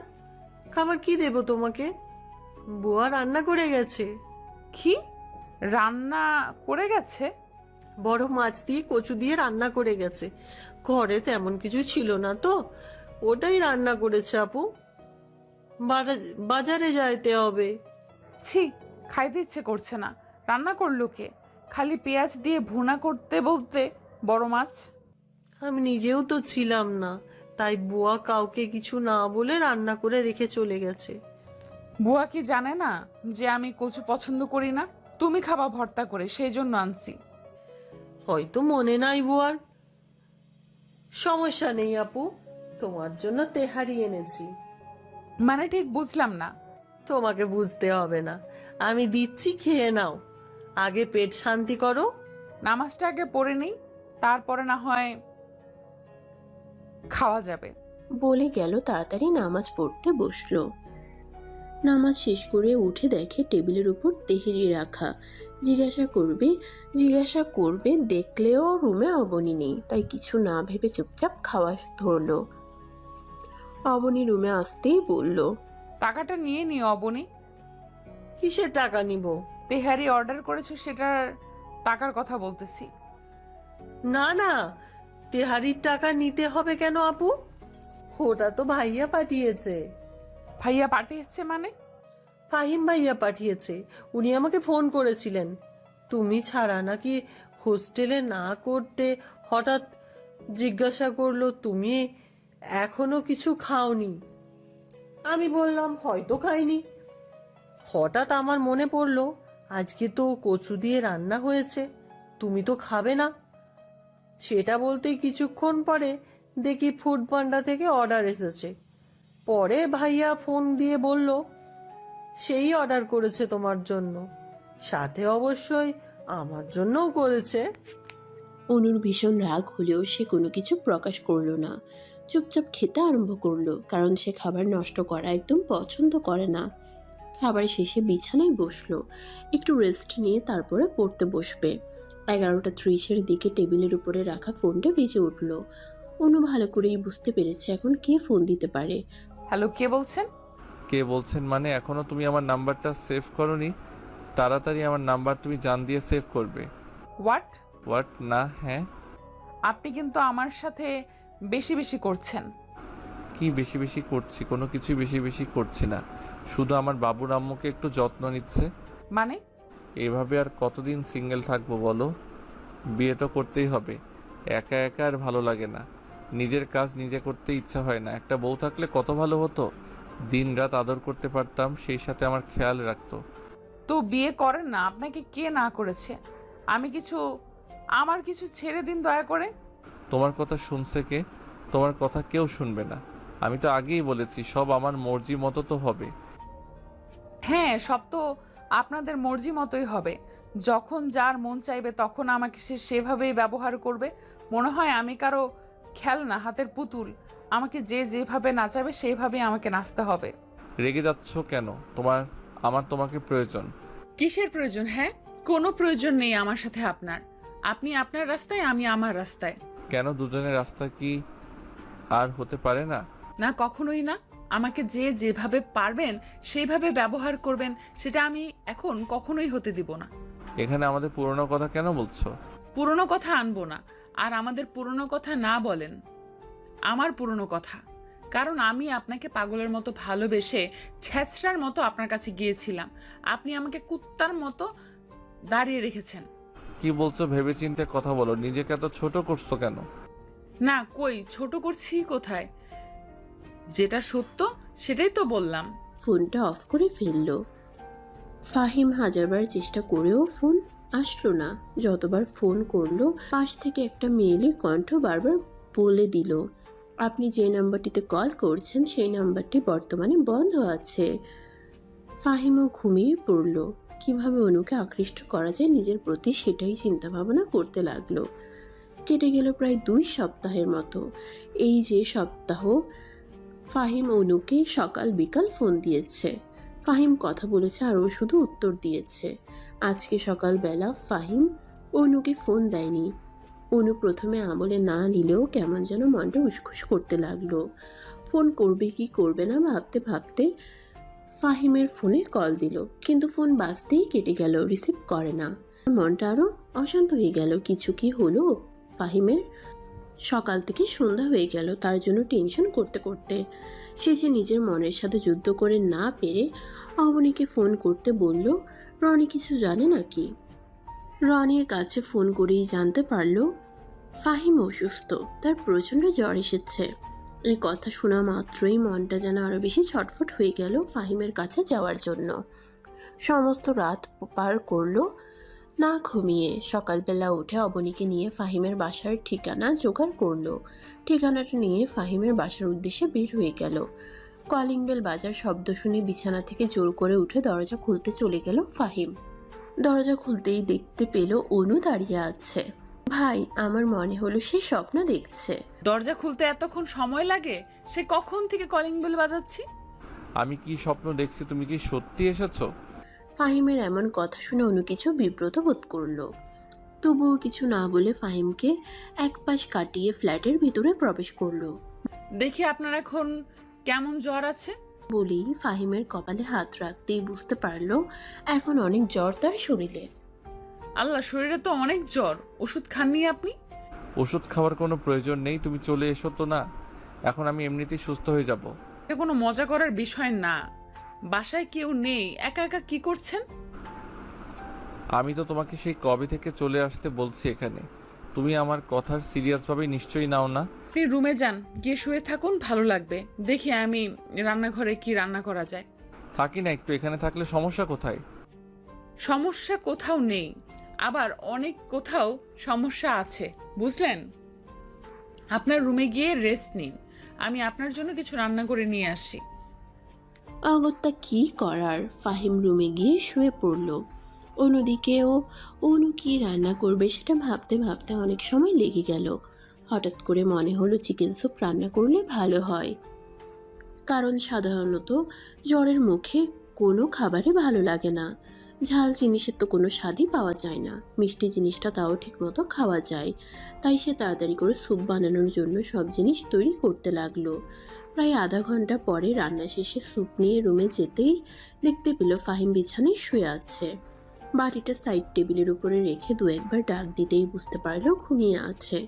খাবার কি দেব তোমাকে? বুয়া রান্না করে গেছে। কি রান্না করে গেছে? বড় মাছ দিয়ে কচু দিয়ে রান্না করে গেছে। ঘরে তেমন কিছু ছিল না তো, ওটাই রান্না করেছে আপু। বাজারে যাইতে হবে। ছি, খাইতে ইচ্ছে করছে না। রান্না করলো কে? খালি পেঁয়াজ দিয়ে ভুনা করতে বলতে বড় মাছ। আমি নিজেও তো ছিলাম না, তাই বুয়া কাউকে কিছু না বলে রান্না করে রেখে চলে গেছে। বুয়া কি জানে না যে আমি কচু পছন্দ করি না? তুমি খাবা ভর্তা করে, সেই জন্য আনছি। হয়তো মনে নাই বুয়ার। সমস্যা নেই আপু, তোমার জন্য তেহারি এনেছি। মানে ঠিক বুঝলাম না। তোমাকে বুঝতে হবে না, আমি দিচ্ছি, খেয়ে নাও। আগে পেট শান্তি করো। নামাজটা আগে পড়ে নিই, তারপরে না হয় খাওয়া যাবে। বলে গেল, তাড়াতাড়ি নামাজ পড়তে বসলো। নামাজ শেষ করে উঠে দেখে টেবিলের উপর তেহেরি রাখা। জিজ্ঞাসা করবে দেখলেও রুমে অবনী নেই, তাই কিছু না ভেবে চুপচাপ খাওয়া ধরলো। অবনী রুমে আসতেই বলল, টাকাটা নিয়ে নিও অবনী। কিসের টাকা নিব? তেহারি অর্ডার করেছো সেটার টাকার কথা বলতেছি। না না, তেহারির টাকা নিতে হবে কেন আপু? ওটা তো ভাইয়া পাঠিয়েছে। ভাইয়া পাঠিয়েছে মানে? ফাহিম ভাইয়া পাঠিয়েছে। উনি আমাকে ফোন করেছিলেন, তুমি ছাড়া নাকি হোস্টেলে না করতে। হঠাৎ জিজ্ঞাসা করলো তুমি এখনো কিছু খাওনি। আমি বললাম হয়তো খাইনি। হঠাৎ আমার মনে পড়লো আজকে তো কচু দিয়ে রান্না হয়েছে, তুমি তো খাবে না। সেটা বলতেই কিছুক্ষণ পরে দেখি ফুড পান্ডা থেকে অর্ডার এসেছে। পরে ভাইয়া ফোন দিয়ে বলল সেই অর্ডার করেছে তোমার জন্য, সাথে অবশ্যই আমার জন্যও করেছে। অনুর ভীষণ রাগ হলেও সে কোনো কিছু প্রকাশ করলো না। চুপচাপ খেতে আরম্ভ করলো, কারণ সে খাবার নষ্ট করা একদম পছন্দ করে না। খাবার শেষে বিছানায় বসলো, একটু রেস্ট নিয়ে তারপরে পড়তে বসবে। 11:30 দিকে টেবিলের উপরে রাখা ফোনটা বেজে উঠলো। অনু ভালো করেই বুঝতে পেরেছে এখন কে ফোন দিতে পারে। হ্যালো, কে বলছেন? কে বলছেন মানে এখনো তুমি আমার নাম্বারটা সেভ করোনি? তাড়াতাড়ি আমার নাম্বার তুমি জান দিয়ে সেভ করবে। হোয়াট না? হ্যাঁ, আপনি কিন্তু আমার সাথে বেশি বেশি করছেন। কি বেশি বেশি করছি? কোনো কিছুই বেশি বেশি করছি না, শুধু আমার বাবুর আম্মুকে একটু যত্ন নিচ্ছে। মানে? এভাবে আর কতদিন সিঙ্গেল থাকবো বলো? বিয়ে তো করতেই হবে। একা একা আর ভালো লাগে না, নিজের কাজ নিজে করতে ইচ্ছা হয় না। একটা বউ থাকলে কত ভালো হতো, দিন রাত আদর করতে পারতাম, সেই সাথে আমার খেয়াল রাখতো। তো বিয়ে করেন না, আপনাকে কে না করেছে? আমার কিছু ছেড়ে দিন দয়া করে। তোমার কথা শুনছে কে? তোমার কথা কেউ শুনবে না। আমি তো আগেই বলেছি সব আমার মর্জি মতো তো হবে। হ্যাঁ, সব তো আপনাদের মর্জি মতোই হবে। যখন যার মন চাইবে তখন আমাকে সে সেভাবেই ব্যবহার করবে। মনে হয় আমি কারো খেলনা, হাতের পুতুল। আমাকে যে যেভাবে নাচাবে সেইভাবেই আমাকে নাচতে হবে। রেগে যাচ্ছ কেন? আমার তোমাকে প্রয়োজন। কিসের প্রয়োজন? হ্যাঁ, কোনো প্রয়োজন নেই আমার সাথে আপনার। আপনি আপনার রাস্তায়, আমি আমার রাস্তায়। কেন, দুজনের রাস্তা কি আর হতে পারে না? না, কখনোই না। আমাকে যে যেভাবে পারবেন সেইভাবে ব্যবহার করবেন, সেটা আমি এখন কখনোই হতে দিব না। এখানে আমাদের পুরনো কথা কেন বলছো? পুরনো কথা আনবো না, আর আমাদের পুরনো কথা না বলেন। আমার পুরনো কথা, কারণ আমি আপনাকে পাগলের মতো ভালোবেসে ছেঁচড়ার মতো আপনার কাছে গিয়েছিলাম। আপনি আমাকে কুত্তার মতো দাঁড়িয়ে রেখেছেন। কি বলছো? ভেবেচিন্তে কথা বলো, নিজেকে এত ছোট করছো কেন? না, কই ছোট করছি কোথায়? যেটা সত্য সেটাই তো বললাম। ফোনটা অফ করে ফেলল। ফাহিম হাজারবার চেষ্টা করেও ফোন আসলো না। যতবার ফোন করলো পাশ থেকে একটা মেয়েলি কণ্ঠ বারবার বলে দিল, আপনি যে নাম্বারটিতে কল করছেন সেই নাম্বারটি বর্তমানে বন্ধ আছে। ফাহিমও ঘুমিয়ে পড়ল। কিভাবে অনুকে আকৃষ্ট করা যায় নিজের প্রতি সেটাই চিন্তা ভাবনা করতে লাগলো। কেটে গেল প্রায় 2 সপ্তাহের মতো। এই যে সপ্তাহ ফাহিম অনুকে সকাল বিকাল ফোন দিয়েছে, ফাহিম কথা বলেছে আর ও শুধু উত্তর দিয়েছে। আজকে সকালবেলা ফাহিম অনুকে ফোন দেয়নি। অনু প্রথমে আমলে না নিলেও কেমন যেন মনটা উসখুস করতে লাগলো। ফোন করবে কি করবে না ভাবতে ভাবতে ফাহিমের ফোনে কল দিল, কিন্তু ফোন বাজতেই কেটে গেল, রিসিভ করে না। মনটা আরো অশান্ত হয়ে গেল। কিছু কি হলো ফাহিমের? সকাল থেকে সন্ধ্যা হয়ে গেল তার জন্য টেনশন করতে করতে। সে যে নিজের মনের সাথে যুদ্ধ করে না পেরে অবনীকে ফোন করতে বলল। রনি কিছু জানে নাকি? রনির কাছে ফোন করেই জানতে পারল ফাহিম অসুস্থ, তার প্রচণ্ড জ্বর এসেছে। এই কথা শোনা মাত্রই মনটা যেন আরো বেশি ছটফট হয়ে গেল ফাহিমের কাছে যাওয়ার জন্য। সমস্ত রাত পার করলো না ঘুমিয়ে। সকালবেলা উঠে অবনীকে নিয়ে ফাহিমের বাসার ঠিকানা জোগাড় করলো। ঠিকানাটা নিয়ে ফাহিমের বাসার উদ্দেশ্যে বের হয়ে গেল। কলিং বেল বাজার শব্দ শুনে বিছানা থেকে জোর করে উঠে দরজা খুলতে চলে গেল ফাহিম। দরজা খুলতেই দেখতে পেল অনু দাঁড়িয়ে আছে। ভাই, আমার মনে হলো সে স্বপ্ন দেখছে। দরজা খুলতে এতক্ষণ সময় লাগে? সে কখন থেকে কলিং বেল বাজাচ্ছি। আমি কি স্বপ্ন দেখছি? তুমি কি সত্যি এসেছো? ফাহিমের এমন কথা শুনে অনু কিছু বিব্রত বোধ করলো। তবুও কিছু না বলে ফাহিমকে এক পাশ কাটিয়ে ফ্ল্যাটের ভিতরে প্রবেশ করলো। দেখি আপনার এখন কেমন জ্বর আছে। বলেই ফাহিমের কপালে হাত রাখতেই বুঝতে পারলো এখন অনেক জ্বর তার শরীরে। আল্লাহ, শরীরে তো অনেক জ্বর। ওষুধ খাননি আপনি? ওষুধ খাওয়ার কোনো প্রয়োজন নেই, তুমি চলে এসো তো না। এখন আমি এমনিতেই সুস্থ হয়ে যাব। এটা কোনো মজা করার বিষয় না। বাসায় কেউ নেই, একা একা কি করছেন? আমি তো তোমাকে সেই কবে থেকে চলে আসতে বলছি এখানে। তুমি আমার কথার সিরিয়াসভাবে নিশ্চয়ই নাও না। আপনি রুমে যান, গিয়ে শুয়ে থাকুন, ভালো লাগবে। দেখি আমি রান্নাঘরে কি রান্না করা যায়। থাকি না একটু, এখানে থাকলে সমস্যা কোথায়? সমস্যা কোথাও নেই, আবার অনেক কোথাও সমস্যা আছে, বুঝলেন? আপনার রুমে গিয়ে রেস্ট নিন, আমি আপনার জন্য কিছু রান্না করে নিয়ে আসি। অগত্যা কি করার, ফাহিম রুমে গিয়ে শুয়ে পড়ল। অন্যদিকেও অনু কি রান্না করবে সেটা ভাবতে ভাবতে অনেক সময় লেগে গেল। হঠাৎ করে মনে হলো চিকেন স্যুপ রান্না করলে ভালো হয়, কারণ সাধারণত জ্বরের মুখে কোনো খাবারে ভালো লাগে না। ঝাল জিনিসের তো কোনো স্বাদই পাওয়া যায় না, মিষ্টি জিনিসটা তাও ঠিকমতো খাওয়া যায়। তাই সে তাড়াতাড়ি করে স্যুপ বানানোর জন্য সব জিনিস তৈরি করতে লাগলো। প্রায় আধা ঘন্টা পরে রান্না শেষে স্যুপ নিয়ে রুমে যেতেই দেখতে পেল ফাহিম বিছানায় শুয়ে আছে। বাটিটা সাইড টেবিলের উপরে রেখে 2-1 ডাক দিতেই বুঝতে পারলো ঘুমিয়ে আছে।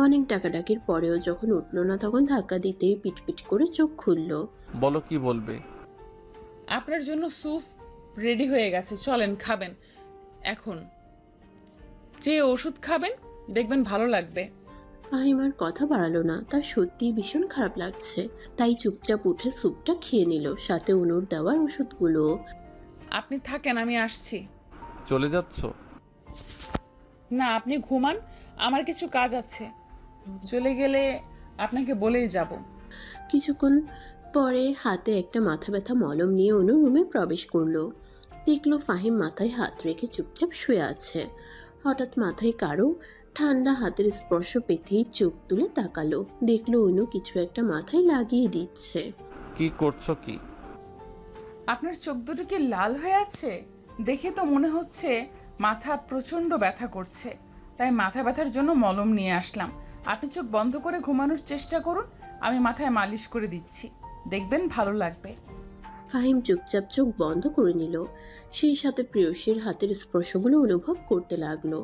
অনেক ডাকাডাকির পরেও যখন উঠলো না তখন ধাক্কা দিতেই পিটপিট করে চোখ খুলল। বলো, কি বলবে? আপনার জন্য স্যুপ রেডি হয়ে গেছে, চলেন খাবেন। এখন যে ওষুধ খাবেন দেখবেন ভালো লাগবে। ফাহিম আর কথা বাড়ালো না, তার সত্যিই ভীষণ খারাপ লাগছে। তাই চুপচাপ উঠে স্যুপটা খেয়ে নিল, সাথে অনুর দেওয়ার ওষুধগুলো। আপনি থাকেন, আমি আসছি। চলে যাচ্ছ? না, আপনি ঘুমান, আমার কিছু কাজ আছে। চলে গেলে আপনাকে বলেই যাব। কিছুক্ষণ পরে হাতে একটা মাথা ব্যথা মলম নিয়ে অনু রুমে প্রবেশ করলো। দেখলো ফাহিম মাথায় হাত রেখে চুপচাপ শুয়ে আছে। হঠাৎ মাথায় কারো ঠান্ডা হাতের স্পর্শ পেতেই চোখ তুলে তাকালো। দেখলো অনু কিছু একটা মাথায় লাগিয়ে দিচ্ছে। কি করছো কি? আপনার চোখ দুটো কি লাল হয়ে আছে? দেখে তো মনে হচ্ছে মাথা প্রচন্ড ব্যথা করছে, তাই মাথা ব্যথার জন্য মলম নিয়ে আসলাম। আপনি চোখ বন্ধ করে ঘুমানোর চেষ্টা করুন, আমি মাথায় মালিশ করে দিচ্ছি, দেখবেন ভালো লাগবে। ফাহিম চুপচাপ চোখ বন্ধ করে নিল। সেই সাথে প্রেয়সীর হাতের স্পর্শগুলো অনুভব করতে লাগলো।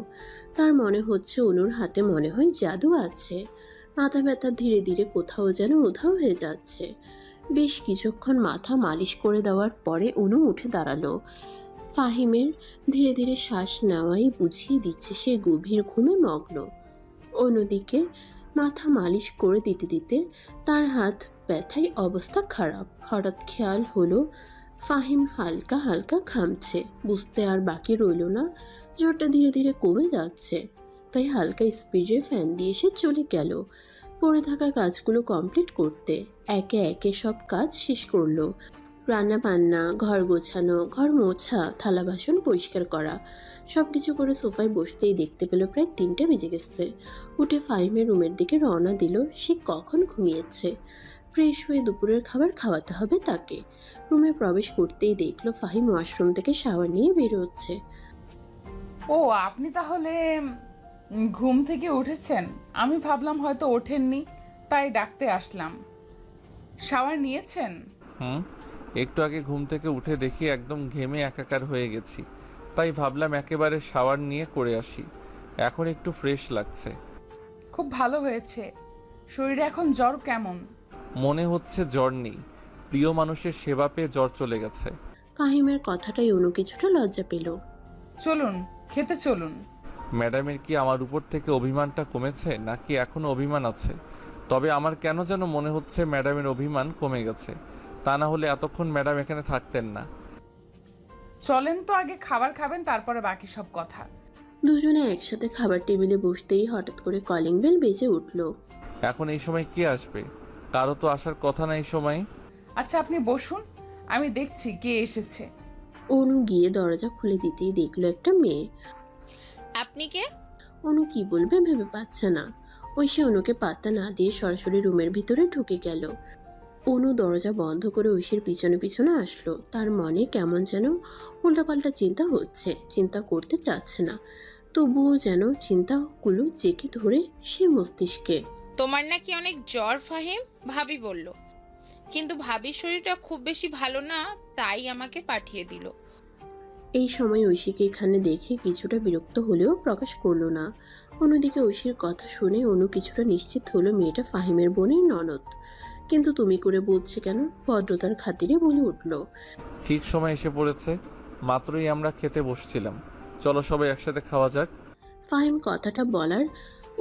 তার মনে হচ্ছে অনুর হাতে মনে হয় জাদু আছে। মাথা ব্যথা ধীরে ধীরে কোথাও যেন উধাও হয়ে যাচ্ছে। বেশ কিছুক্ষণ মাথা মালিশ করে দেওয়ার পরে অনু উঠে দাঁড়ালো। ফাহিমের ধীরে ধীরে শ্বাস নেওয়াই বুঝিয়ে দিচ্ছে সে গভীর ঘুমে মগ্ন। অন্যদিকে মাথা মালিশ করে দিতে দিতে তার হাত ব্যথায় অবস্থা খারাপ। হঠাৎ খেয়াল হলো ফাহিম হালকা হালকা ঘামছে। বুঝতে আর বাকি রইল না জ্বরটা ধীরে ধীরে কমে যাচ্ছে। তাই হালকা স্পিডে ফ্যান দিয়ে সে চলে গেল পড়ে থাকা কাজগুলো কমপ্লিট করতে। একে একে সব কাজ শেষ করলো। রান্না বান্না, ঘর গোছানো, ঘর মোছা, থালা বাসন পরিষ্কার করা, সব কিছু করে সোফায় বসতেই দেখতে পেল প্রায় 3টা বেজে গেছে। উঠে ফাহিমের রুমের দিকে রওনা দিল। সে কখন ঘুমিয়েছে। ফ্রেশ হয়ে দুপুরের খাবার খাওয়াতে হবে তাকে। রুমে প্রবেশ করতেই দেখলো ফাহিম ওয়াশরুম থেকে শাওয়ার নিয়ে বের হচ্ছে। ও আপনি তাহলে ঘুম থেকে উঠেছেন? আমি ভাবলাম হয়তো ওঠেননি, তাই ডাকতে আসলাম। শাওয়ার নিয়েছেন? একটু আগে ঘুম থেকে উঠে দেখি একদম ঘেমে একাকার হয়ে গেছি, তাই ভাবলাম একেবারে শাওয়ার নিয়ে করে আসি। এখন একটু ফ্রেশ লাগছে। খুব ভালো হয়েছে। শরীরে এখন জ্বর কেমন? মনে হচ্ছে জ্বর নেই, প্রিয় মানুষের সেবা পেয়ে জ্বর চলে গেছে। ফাহিমের কথাটাই অনু কিছুটা লজ্জা পেল। চলুন খেতে চলুন। ম্যাডামের কি আমার উপর থেকে অভিমানটা কমেছে নাকি এখনো অভিমান আছে? তবে আমার কেন যেন মনে হচ্ছে ম্যাডামের অভিমান কমে গেছে, তা না হলে এতক্ষণ ম্যাডাম এখানে থাকতেন না। চলেন তো, আগে খাবার খাবেন, তারপরে বাকি সব কথা। দুজনে একসাথে খাবার টেবিলে বসতেই হঠাৎ করে কলিং বেল বেজে উঠল। এখন এই সময় কে আসবে? কারো তো আসার কথা না এই সময়। আচ্ছা আপনি বসুন, আমি দেখছি কে এসেছে। অনু গিয়ে দরজা খুলে দিতেই দেখলো একটা মেয়ে। আপনি কে? অনু কি বলবে ভেবে পাচ্ছে না। ঐশী অনুকে পাত্তা না দিয়ে সরাসরি রুমের ভিতরে ঢুকে গেল। অনু দরজা বন্ধ করে ঐশীর পিছনে পিছনে আসলো। তার মনে কেমন যেন উল্টাপাল্টা চিন্তা হচ্ছে। চিন্তা করতে চাচ্ছে না, তবুও যেন চিন্তাগুলো জেঁকে ধরে সে মস্তিষ্কে। তোমার নাকি অনেক জ্বর ফাহিম, ভাবি বলল। কিন্তু ভাবির শরীরটা খুব বেশি ভালো না, তাই আমাকে পাঠিয়ে দিল। এই সময় ঐশীকে এখানে দেখে কিছুটা বিরক্ত হলেও প্রকাশ করলো না। অন্যদিকে ঐশীর কথা শুনে অনু কিছুটা নিশ্চিত হলো মেয়েটা ফাহিমের বোনের ননদ। কিন্তু তুমি করে বলছে কেন? ভদ্রতার খাতিরে বলে উঠল। ঠিক সময় এসে পড়েছে, মাত্রই আমরা খেতে বসছিলাম, চলো সবাই একসাথে খাওয়া যাক। ফাহিম কথাটা বলার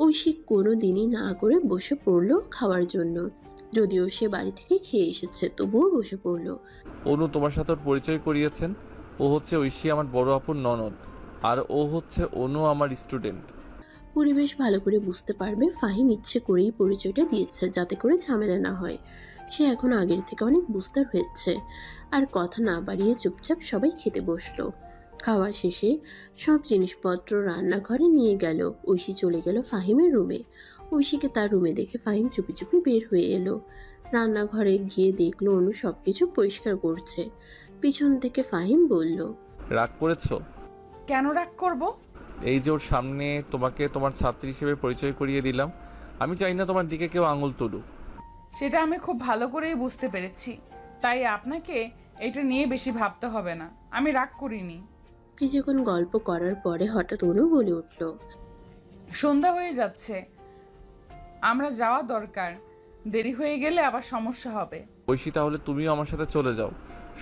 ঐশী কোনো দিনই না করে বসে পড়লো খাওয়ার জন্য। যদিও সে বাড়ি থেকে খেয়ে এসেছে, তবুও বসে পড়লো। অনু তোমার সাথে ওর পরিচয় করিয়েছেন। ও হচ্ছে ঐশী আমার বড় আপুর ননদ, আর ও হচ্ছে অনু আমার স্টুডেন্ট। পরিবেশ ভালো করে বুঝতে পারবে ফাহিম ইচ্ছে করেই পরিচয়টা দিয়েছে, যাতে করে ঝামেলা না হয়। সে এখন আগের থেকে অনেক বুঝদার হয়েছে। আর কথা না বাড়িয়ে চুপচাপ সবাই খেতে বসলো। খাওয়া শেষে সব জিনিসপত্র রান্নাঘরে নিয়ে গেল। ঐশী চলে গেল ফাহিমের রুমে। ঐশীকে তার রুমে দেখে ফাহিম চুপি চুপি বের হয়ে এলো। রান্নাঘরে গিয়ে দেখলো অনু সবকিছু পরিষ্কার করছে। পিছন থেকে ফাহিম বলল, রাগ করেছো? কেন রাগ করব? এই যে ওর সামনে তোমাকে তোমার ছাত্রী হিসেবে পরিচয় করিয়ে দিলাম, আমি চাই না তোমার দিকে কেউ আঙুল তুলুক। সেটা আমি খুব ভালো করেই বুঝতে পেরেছি, তাই আপনাকে এটা নিয়ে বেশি ভাবতে হবে না। আমি রাগ করিনি। কিছুক্ষণ গল্প করার পরে হঠাৎ অনু বলে উঠল, সন্ধ্যা হয়ে যাচ্ছে, আমরা যাওয়া দরকার। দেরি হয়ে গেলে আবার সমস্যা হবে। ঐশী তাহলে তুমিও আমার সাথে চলে যাও,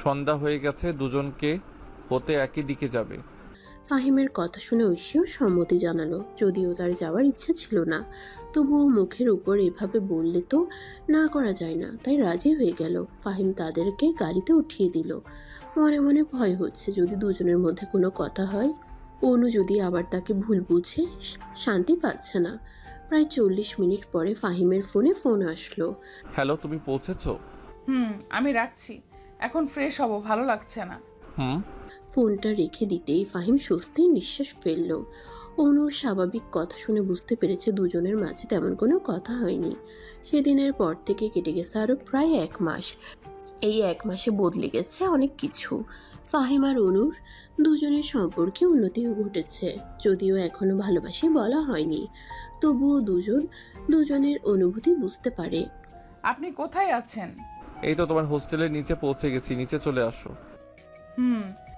সন্ধ্যা হয়ে গেছে, দুজনকে হতে একই দিকে যাবে। ফাহিমের কথা শুনে ঐশীও সম্মতি জানালো। যদিও তার যাওয়ার ইচ্ছা ছিল না, তবুও মুখের উপর এভাবে বললে তো না করা যায় না, তাই রাজি হয়ে গেল। ফাহিম তাদেরকে গাড়িতে উঠিয়ে দিল। মনে মনে ভয় হচ্ছে যদি দুজনের মধ্যে কোনো কথা হয়, অনু যদি আবার তাকে ভুল বুঝে। শান্তি পাচ্ছে না। প্রায় 40 মিনিট পরে ফাহিমের ফোন আসলো। হ্যালো, তুমি পৌঁছেছো? আমি রাখছি, এখন ফ্রেশ হব, ভালো লাগছে না। ফোনটা রেখে দিতেই ফাহিম স্বস্তির নিঃশ্বাস ফেলল। অনুর স্বাভাবিক কথা শুনে বুঝতে পেরেছে দুজনের মাঝে তেমন কোনো কথা হয়নি। সেদিনের পর থেকে কেটে গেছে আরও প্রায় 1 মাস। এই 1 মাসে বদলে গেছে অনেক কিছু। ফাহিম আর অনুর দুজনের সম্পর্কে উন্নতিও ঘটেছে। যদিও এখনো ভালোবাসি বলা হয়নি, তবুও দুজনের অনুভূতি বুঝতে পারে। আপনি কোথায় আছেন? এই তো তোমার হোস্টেলের নিচে পৌঁছে গেছি, নিচে চলে আসো।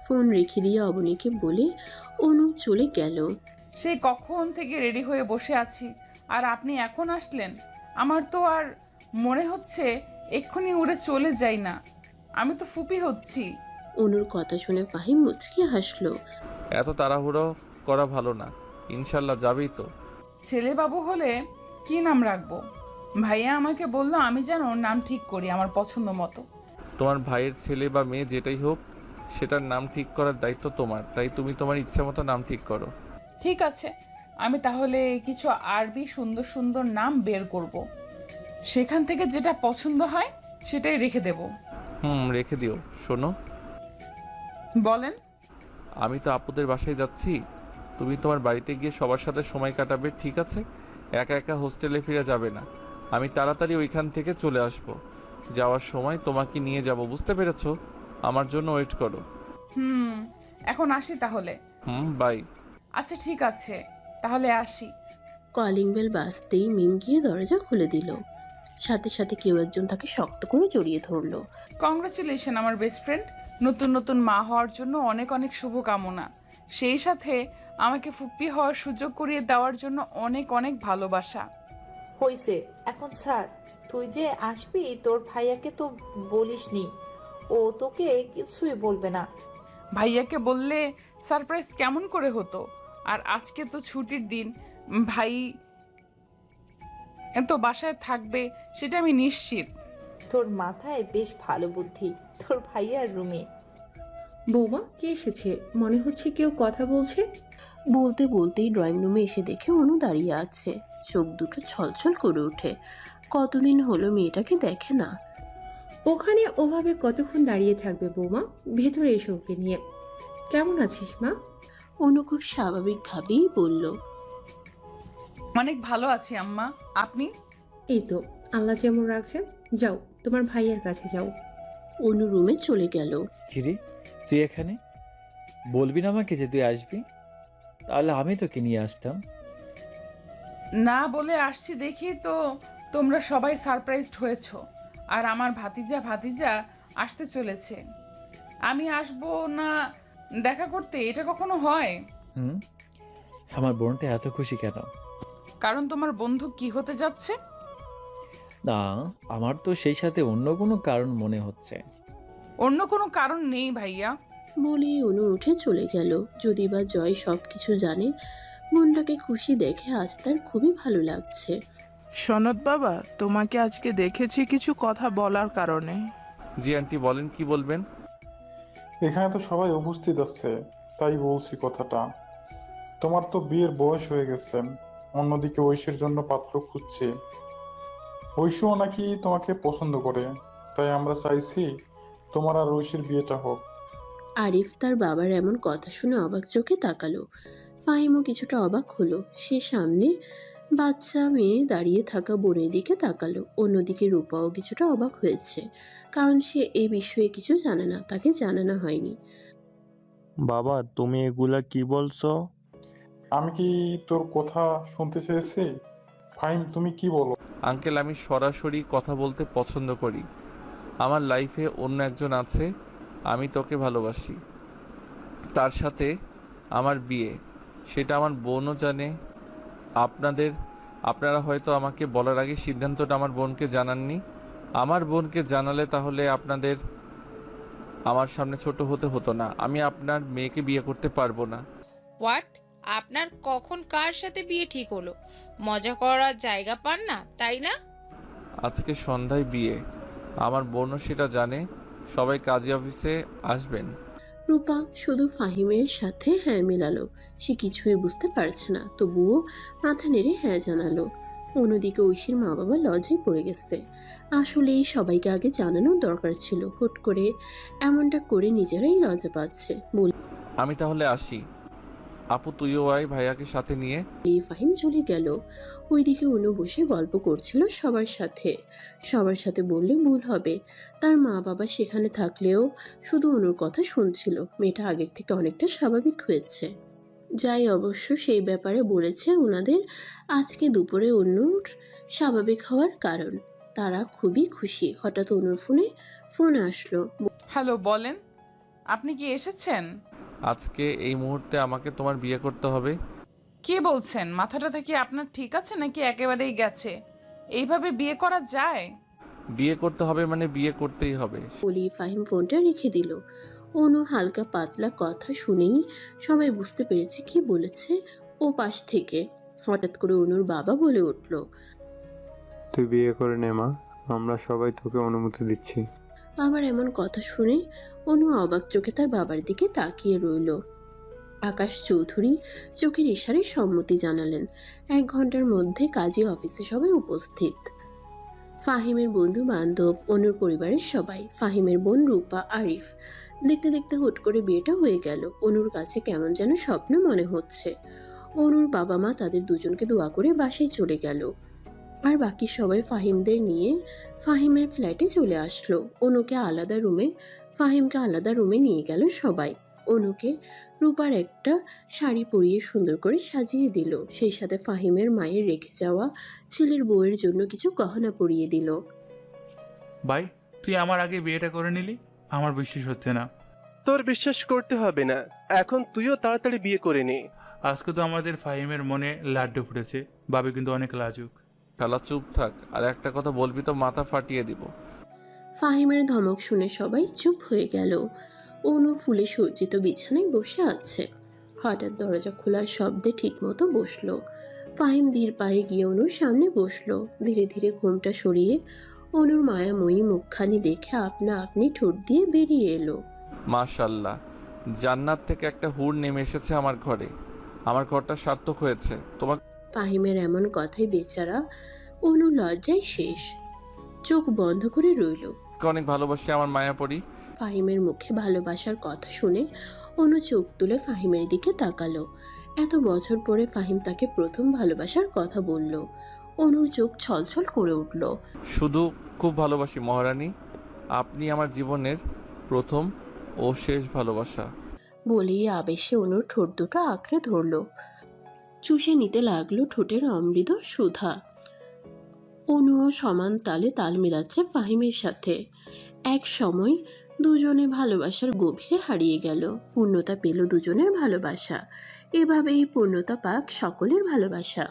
ফোন রেখে দিয়ে অবনীকে বলে অনু চলে গেল। সেই কখন থেকে রেডি হয়ে বসে আছি, আর আপনি এখন আসলেন? আমার তো আর মনে হচ্ছে এক্ষুনি উড়ে চলে যাই না, আমি তো ফুপি হচ্ছি। অনুর কথা শুনে ফাহিম মুচকি হাসলো। এত তাড়াহুড়ো করা ভালো না, ইনশাল্লাহ যাবেই তো। ছেলে বাবু হলে কি নাম রাখবো? ভাইয়া আমাকে বললো আমি যেন ওর নাম ঠিক করি আমার পছন্দ মতো। তোমার ভাইয়ের ছেলে বা মেয়ে যেটাই হোক, সেটার নাম ঠিক করার দায়িত্ব তোমার, তাই তুমি তোমার ইচ্ছা মতো নাম ঠিক করো। ঠিক আছে, আমি তাহলে কিছু আরবি সুন্দর সুন্দর নাম বের করব, সেখান থেকে যেটা পছন্দ হয় সেটাই রেখে দেব। রেখে দিও। শোনো, বলেন। আমি তো আপুদের বাসায় যাচ্ছি, তুমি তোমার বাড়িতে গিয়ে সবার সাথে সময় কাটাবে, ঠিক আছে? একা একা হোস্টেলে ফিরে যাবে না। আমি তাড়াতাড়ি ওইখান থেকে চলে আসব। যাওয়ার সময় তোমাকে নিয়ে যাব, বুঝতে পেরেছো? আমার জন্য ওয়েট করো। এখন আসি তাহলে। বাই। আচ্ছা ঠিক আছে, তাহলে আসি। কলিং বেল বাজতেই মিম গিয়ে দরজা খুলে দিল। সাথে সাথে কেউ একজন তাকে শক্ত করে জড়িয়ে ধরলো। কংগ্রাচুলেশন আমার বেস্ট ফ্রেন্ড, নতুন নতুন মা হওয়ার জন্য অনেক অনেক শুভকামনা। সেই সাথে আমাকে ফুপ্পি হওয়ার সুযোগ করিয়ে দেওয়ার জন্য অনেক অনেক ভালোবাসা। হইছে, এখন ছাড়। তুই যে আসবি তোর ভাইয়াকে তো বলিসনি, ও তোকে কিছুই বলবে না। ভাইয়াকে বললে সারপ্রাইজ কেমন করে হতো? আর আজকে তো ছুটির দিন, ভাই তো বাসায় থাকবে সেটা আমি নিশ্চিত। তোর মাথায় বেশ ভালো বুদ্ধি। তোর ভাইয়ার রুমে। বৌমা কে এসেছে? মনে হচ্ছে কেউ কথা বলছে। বলতে বলতেই ড্রয়িং রুমে এসে দেখে অনু দাঁড়িয়ে আছে। চোখ দুটো ছলছল করে ওঠে। কতদিন হলো মেয়েটাকে দেখে না। ওখানে ওভাবে কতক্ষণ দাঁড়িয়ে থাকবে বৌমা? ভেতরে এসে ওকে নিয়ে। কেমন আছিস মা? অনু খুব স্বাভাবিকভাবেই বলল, অনেক ভালো আছি আম্মা, আপনি? এই তো আল্লাহ যেমন রাখছেন। যাও তোমার ভাইয়ের কাছে যাও। অনু রুমে চলে গেল। কিরে, তুই এখানে? বলবি না আমাকে যে তুই আসবি? তাহলে আমি তোকে নিয়ে আসতাম। না বলে আসছি দেখি তো তোমরা সবাই সারপ্রাইজড হয়েছো, আর আমার ভাতিজা আসতে চলেছে। আমি আসবো না দেখা করতে, এটা কখনো হয়? আমার বোনটা এত খুশি কেন? কারণ তোমার বন্ধু কি হতে যাচ্ছে? না, আমার তো সেই সাথে অন্য কোনো কারণ মনে হচ্ছে। অন্য কোনো কারণ নেই ভাইয়া। বলে অনু উঠে চলে গেল। যদি বা জয় সবকিছু জানে, মনটাকে খুশি দেখে আজ তার খুবই ভালো লাগছে। সনদ বাবা, তোমাকে আজকে দেখেছি কিছু কথা বলার কারণে। জি আন্টি, বলেন, কি বলবেন? এখানে তো সবাই উপস্থিত আছে, তাই বলছি কথাটা। তোমার তো বিয়ের বয়স হয়ে গেছে, অন্যদিকে ঐশীর জন্য পাত্র খুঁজছে। ঐশীও নাকি তোমাকে পছন্দ করে, তাই আমরা চাইছি তোমার আর ঐশীর বিয়েটা হোক। আরিফ তার বাবার এমন কথা শুনে অবাক চোখে তাকালো। ফাহিমও কিছুটা অবাক হলো। সে সামনে বাচ্চা মেয়ে দাঁড়িয়ে থাকা বোনের দিকে তাকালো। অন্যদিকে রূপাও কিছুটা অবাক হয়েছে, কারণ সে এই বিষয়ে কিছু জানে না, তাকে জানানো হয়নি। বাবা, তুমি এগুলা কি বলছো? আমি কি তোর কথা শুনতে চেয়েছি? ফাহিম, তুমি কি বলো? আঙ্কেল, আমি সরাসরি কথা বলতে পছন্দ করি। আমার লাইফে অন্য একজন আছে, আমি তোকে ভালোবাসি। তার সাথে আমার বিয়ে, সেটা আমার বোনও জানে। আপনারা হয়তো আমাকে বলার আগে সিদ্ধান্তটা আমার বোনকে জানাননি। আমার বোনকে জানালে তাহলে আপনাদের আমার সামনে ছোট হতে হতো না। আমি আপনার মেয়েকে বিয়ে করতে পারবো না। হোয়াট? আপনার কখন কার সাথে বিয়ে ঠিক হলো? মজা করার জায়গা পান না, তাই না? আজকে সন্ধ্যায় বিয়ে, আমার বোনও সেটা জানে। সবাই কাজী অফিসে আসবেন। রূপা শুধু ফাহিমের সাথে হ্যাঁ মেলালো। সে কিছুই বুঝতে পারছে না, তবুও মাথা নেড়ে হ্যাঁ জানালো। অন্যদিকে ঐশীর মা বাবা লজ্জায় পড়ে গেছে। আসলেই সবাইকে আগে জানানোর দরকার ছিল। হুট করে এমনটা করে নিজেরাই লজ্জা পাচ্ছে। আমি তাহলে আসি। আপু, তুইও আয় ভাইয়াকে সাথে নিয়ে। ফাহিম চলে গেল। ওইদিকে অনু বসে গল্প করছিল সবার সাথে বললে ভুল হবে। তার মা বাবা সেখানে থাকলেও শুধু অনুর কথা শুনছিল। মেয়েটা আগের থেকে অনেকটা স্বাভাবিক হয়েছে। যাই অবশ্য সেই ব্যাপারে বলেছে ওনাদের আজকে দুপুরে অনুর স্বাভাবিক হওয়ার কারণ। তারা খুবই খুশি। হঠাৎ অনুর ফোন আসলো। হ্যালো, বলেন, আপনি কি এসেছেন? আজকে এই মুহূর্তে আমাকে তোমার বিয়ে করতে হবে। কি বলছেন? মাথাটা থেকে আপনার ঠিক আছে নাকি একেবারেই গেছে? এইভাবে বিয়ে করা যায়? বিয়ে করতে হবে মানে বিয়ে করতেই হবে। বলি ফাহিম ফোনটা রেখে দিল। অনু হালকা পাতলা কথা শুনেই সবাই বুঝতে পেরেছে কি বলেছে ও পাশ থেকে। হঠাৎ করে অনুর বাবা বলে উঠল, তুই বিয়ে করে নে মা, আমরা সবাই তোকে অনুমতি দিচ্ছি। আমার এমন কথা শুনে অনু অবাক চোখে তার বাবার দিকে তাকিয়ে রইল। আকাশ চৌধুরী চোখের ইশারায় সম্মতি জানালেন। 1 ঘন্টার মধ্যে কাজী অফিসে সবাই উপস্থিত। ফাহিমের বন্ধু বান্ধব, অনুর পরিবারের সবাই, ফাহিমের বোন রূপা, আরিফ। দেখতে দেখতে হুট করে বিয়েটা হয়ে গেল। অনুর কাছে কেমন যেন স্বপ্ন মনে হচ্ছে। অনুর বাবা মা তাদের দুজনকে দোয়া করে বাসায় চলে গেল। আর বাকি সবাই ফাহিমদের নিয়ে ফাহিমের ফ্ল্যাটে চলে আসলো। ফাহিমকে আলাদা রুমে নিয়ে গেল সবাই। অনুকে রূপার একটা শাড়ি পরিয়ে সুন্দর করে সাজিয়ে দিল। সেই সাথে ফাহিমের মায়ের রেখে যাওয়া ছেলের বউয়ের জন্য কিছু গহনা পরিয়ে দিল। ভাই, তুই আমার আগে বিয়েটা করে নিলি, আমার বিশ্বাস হচ্ছে না। তোর বিশ্বাস করতে হবে না, এখন তুইও তাড়াতাড়ি বিয়ে করে নে। আজকে তো আমাদের ফাহিমের মনে লাড্ডু ফুটেছে, ভাবি কিন্তু অনেক লাজুক। শালা চুপ থাক, আর একটা কথা বলবি তো মাথা ফাটিয়ে দিব। ফাহিমের ধমক শুনে সবাই চুপ হয়ে গেল। অনু ফুলে সজ্জিত বিছানায় বসে আছে। হঠাৎ দরজা খোলার শব্দে ঠিকমতো বসলো। ফাহিম ধীর পায়ে গিয়ে অনুর সামনে বসলো। ধীরে ধীরে ঘুমটা সরিয়ে অনুর মায়াময়ী মুখখানি দেখে আপনা আপনি ঠোঁট দিয়ে বেরিয়ে এলো। মাশাল্লাহ, জান্নাত থেকে একটা হুর নেমে এসেছে আমার ঘরে। আমার ঘরটা সার্থক হয়েছে। তোমার ফাহিমের এমন কথাই বেচারা অনু লজ্জায় শেষ, চোখ বন্ধ করে রইল। অনেক ভালোবাসি আমার মায়াপরি। ফাহিমের মুখে ভালোবাসার কথা শুনে অনু চোখ তুলে ফাহিমের দিকে তাকালো। এত বছর পরে ফাহিম তাকে প্রথম ভালোবাসার কথা বলল। অনুর চোখ ছলছল করে উঠল। শুধু খুব ভালোবাসি মহারানী, আপনি আমার জীবনের প্রথম ও শেষ ভালোবাসা। বলেই আবেশে অনুর ঠোঁট দুটো আঁকড়ে ধরল, চুষে নিতে লাগলো ঠোঁটের অমৃত সুধা। অনুও সমান তালে তাল মিলাচ্ছে ফাহিমের সাথে। এক সময় দুজনে ভালোবাসার গভীরে হারিয়ে গেল। পূর্ণতা পেল দুজনের ভালোবাসা। এভাবেই পূর্ণতা পাক সকলের ভালোবাসা।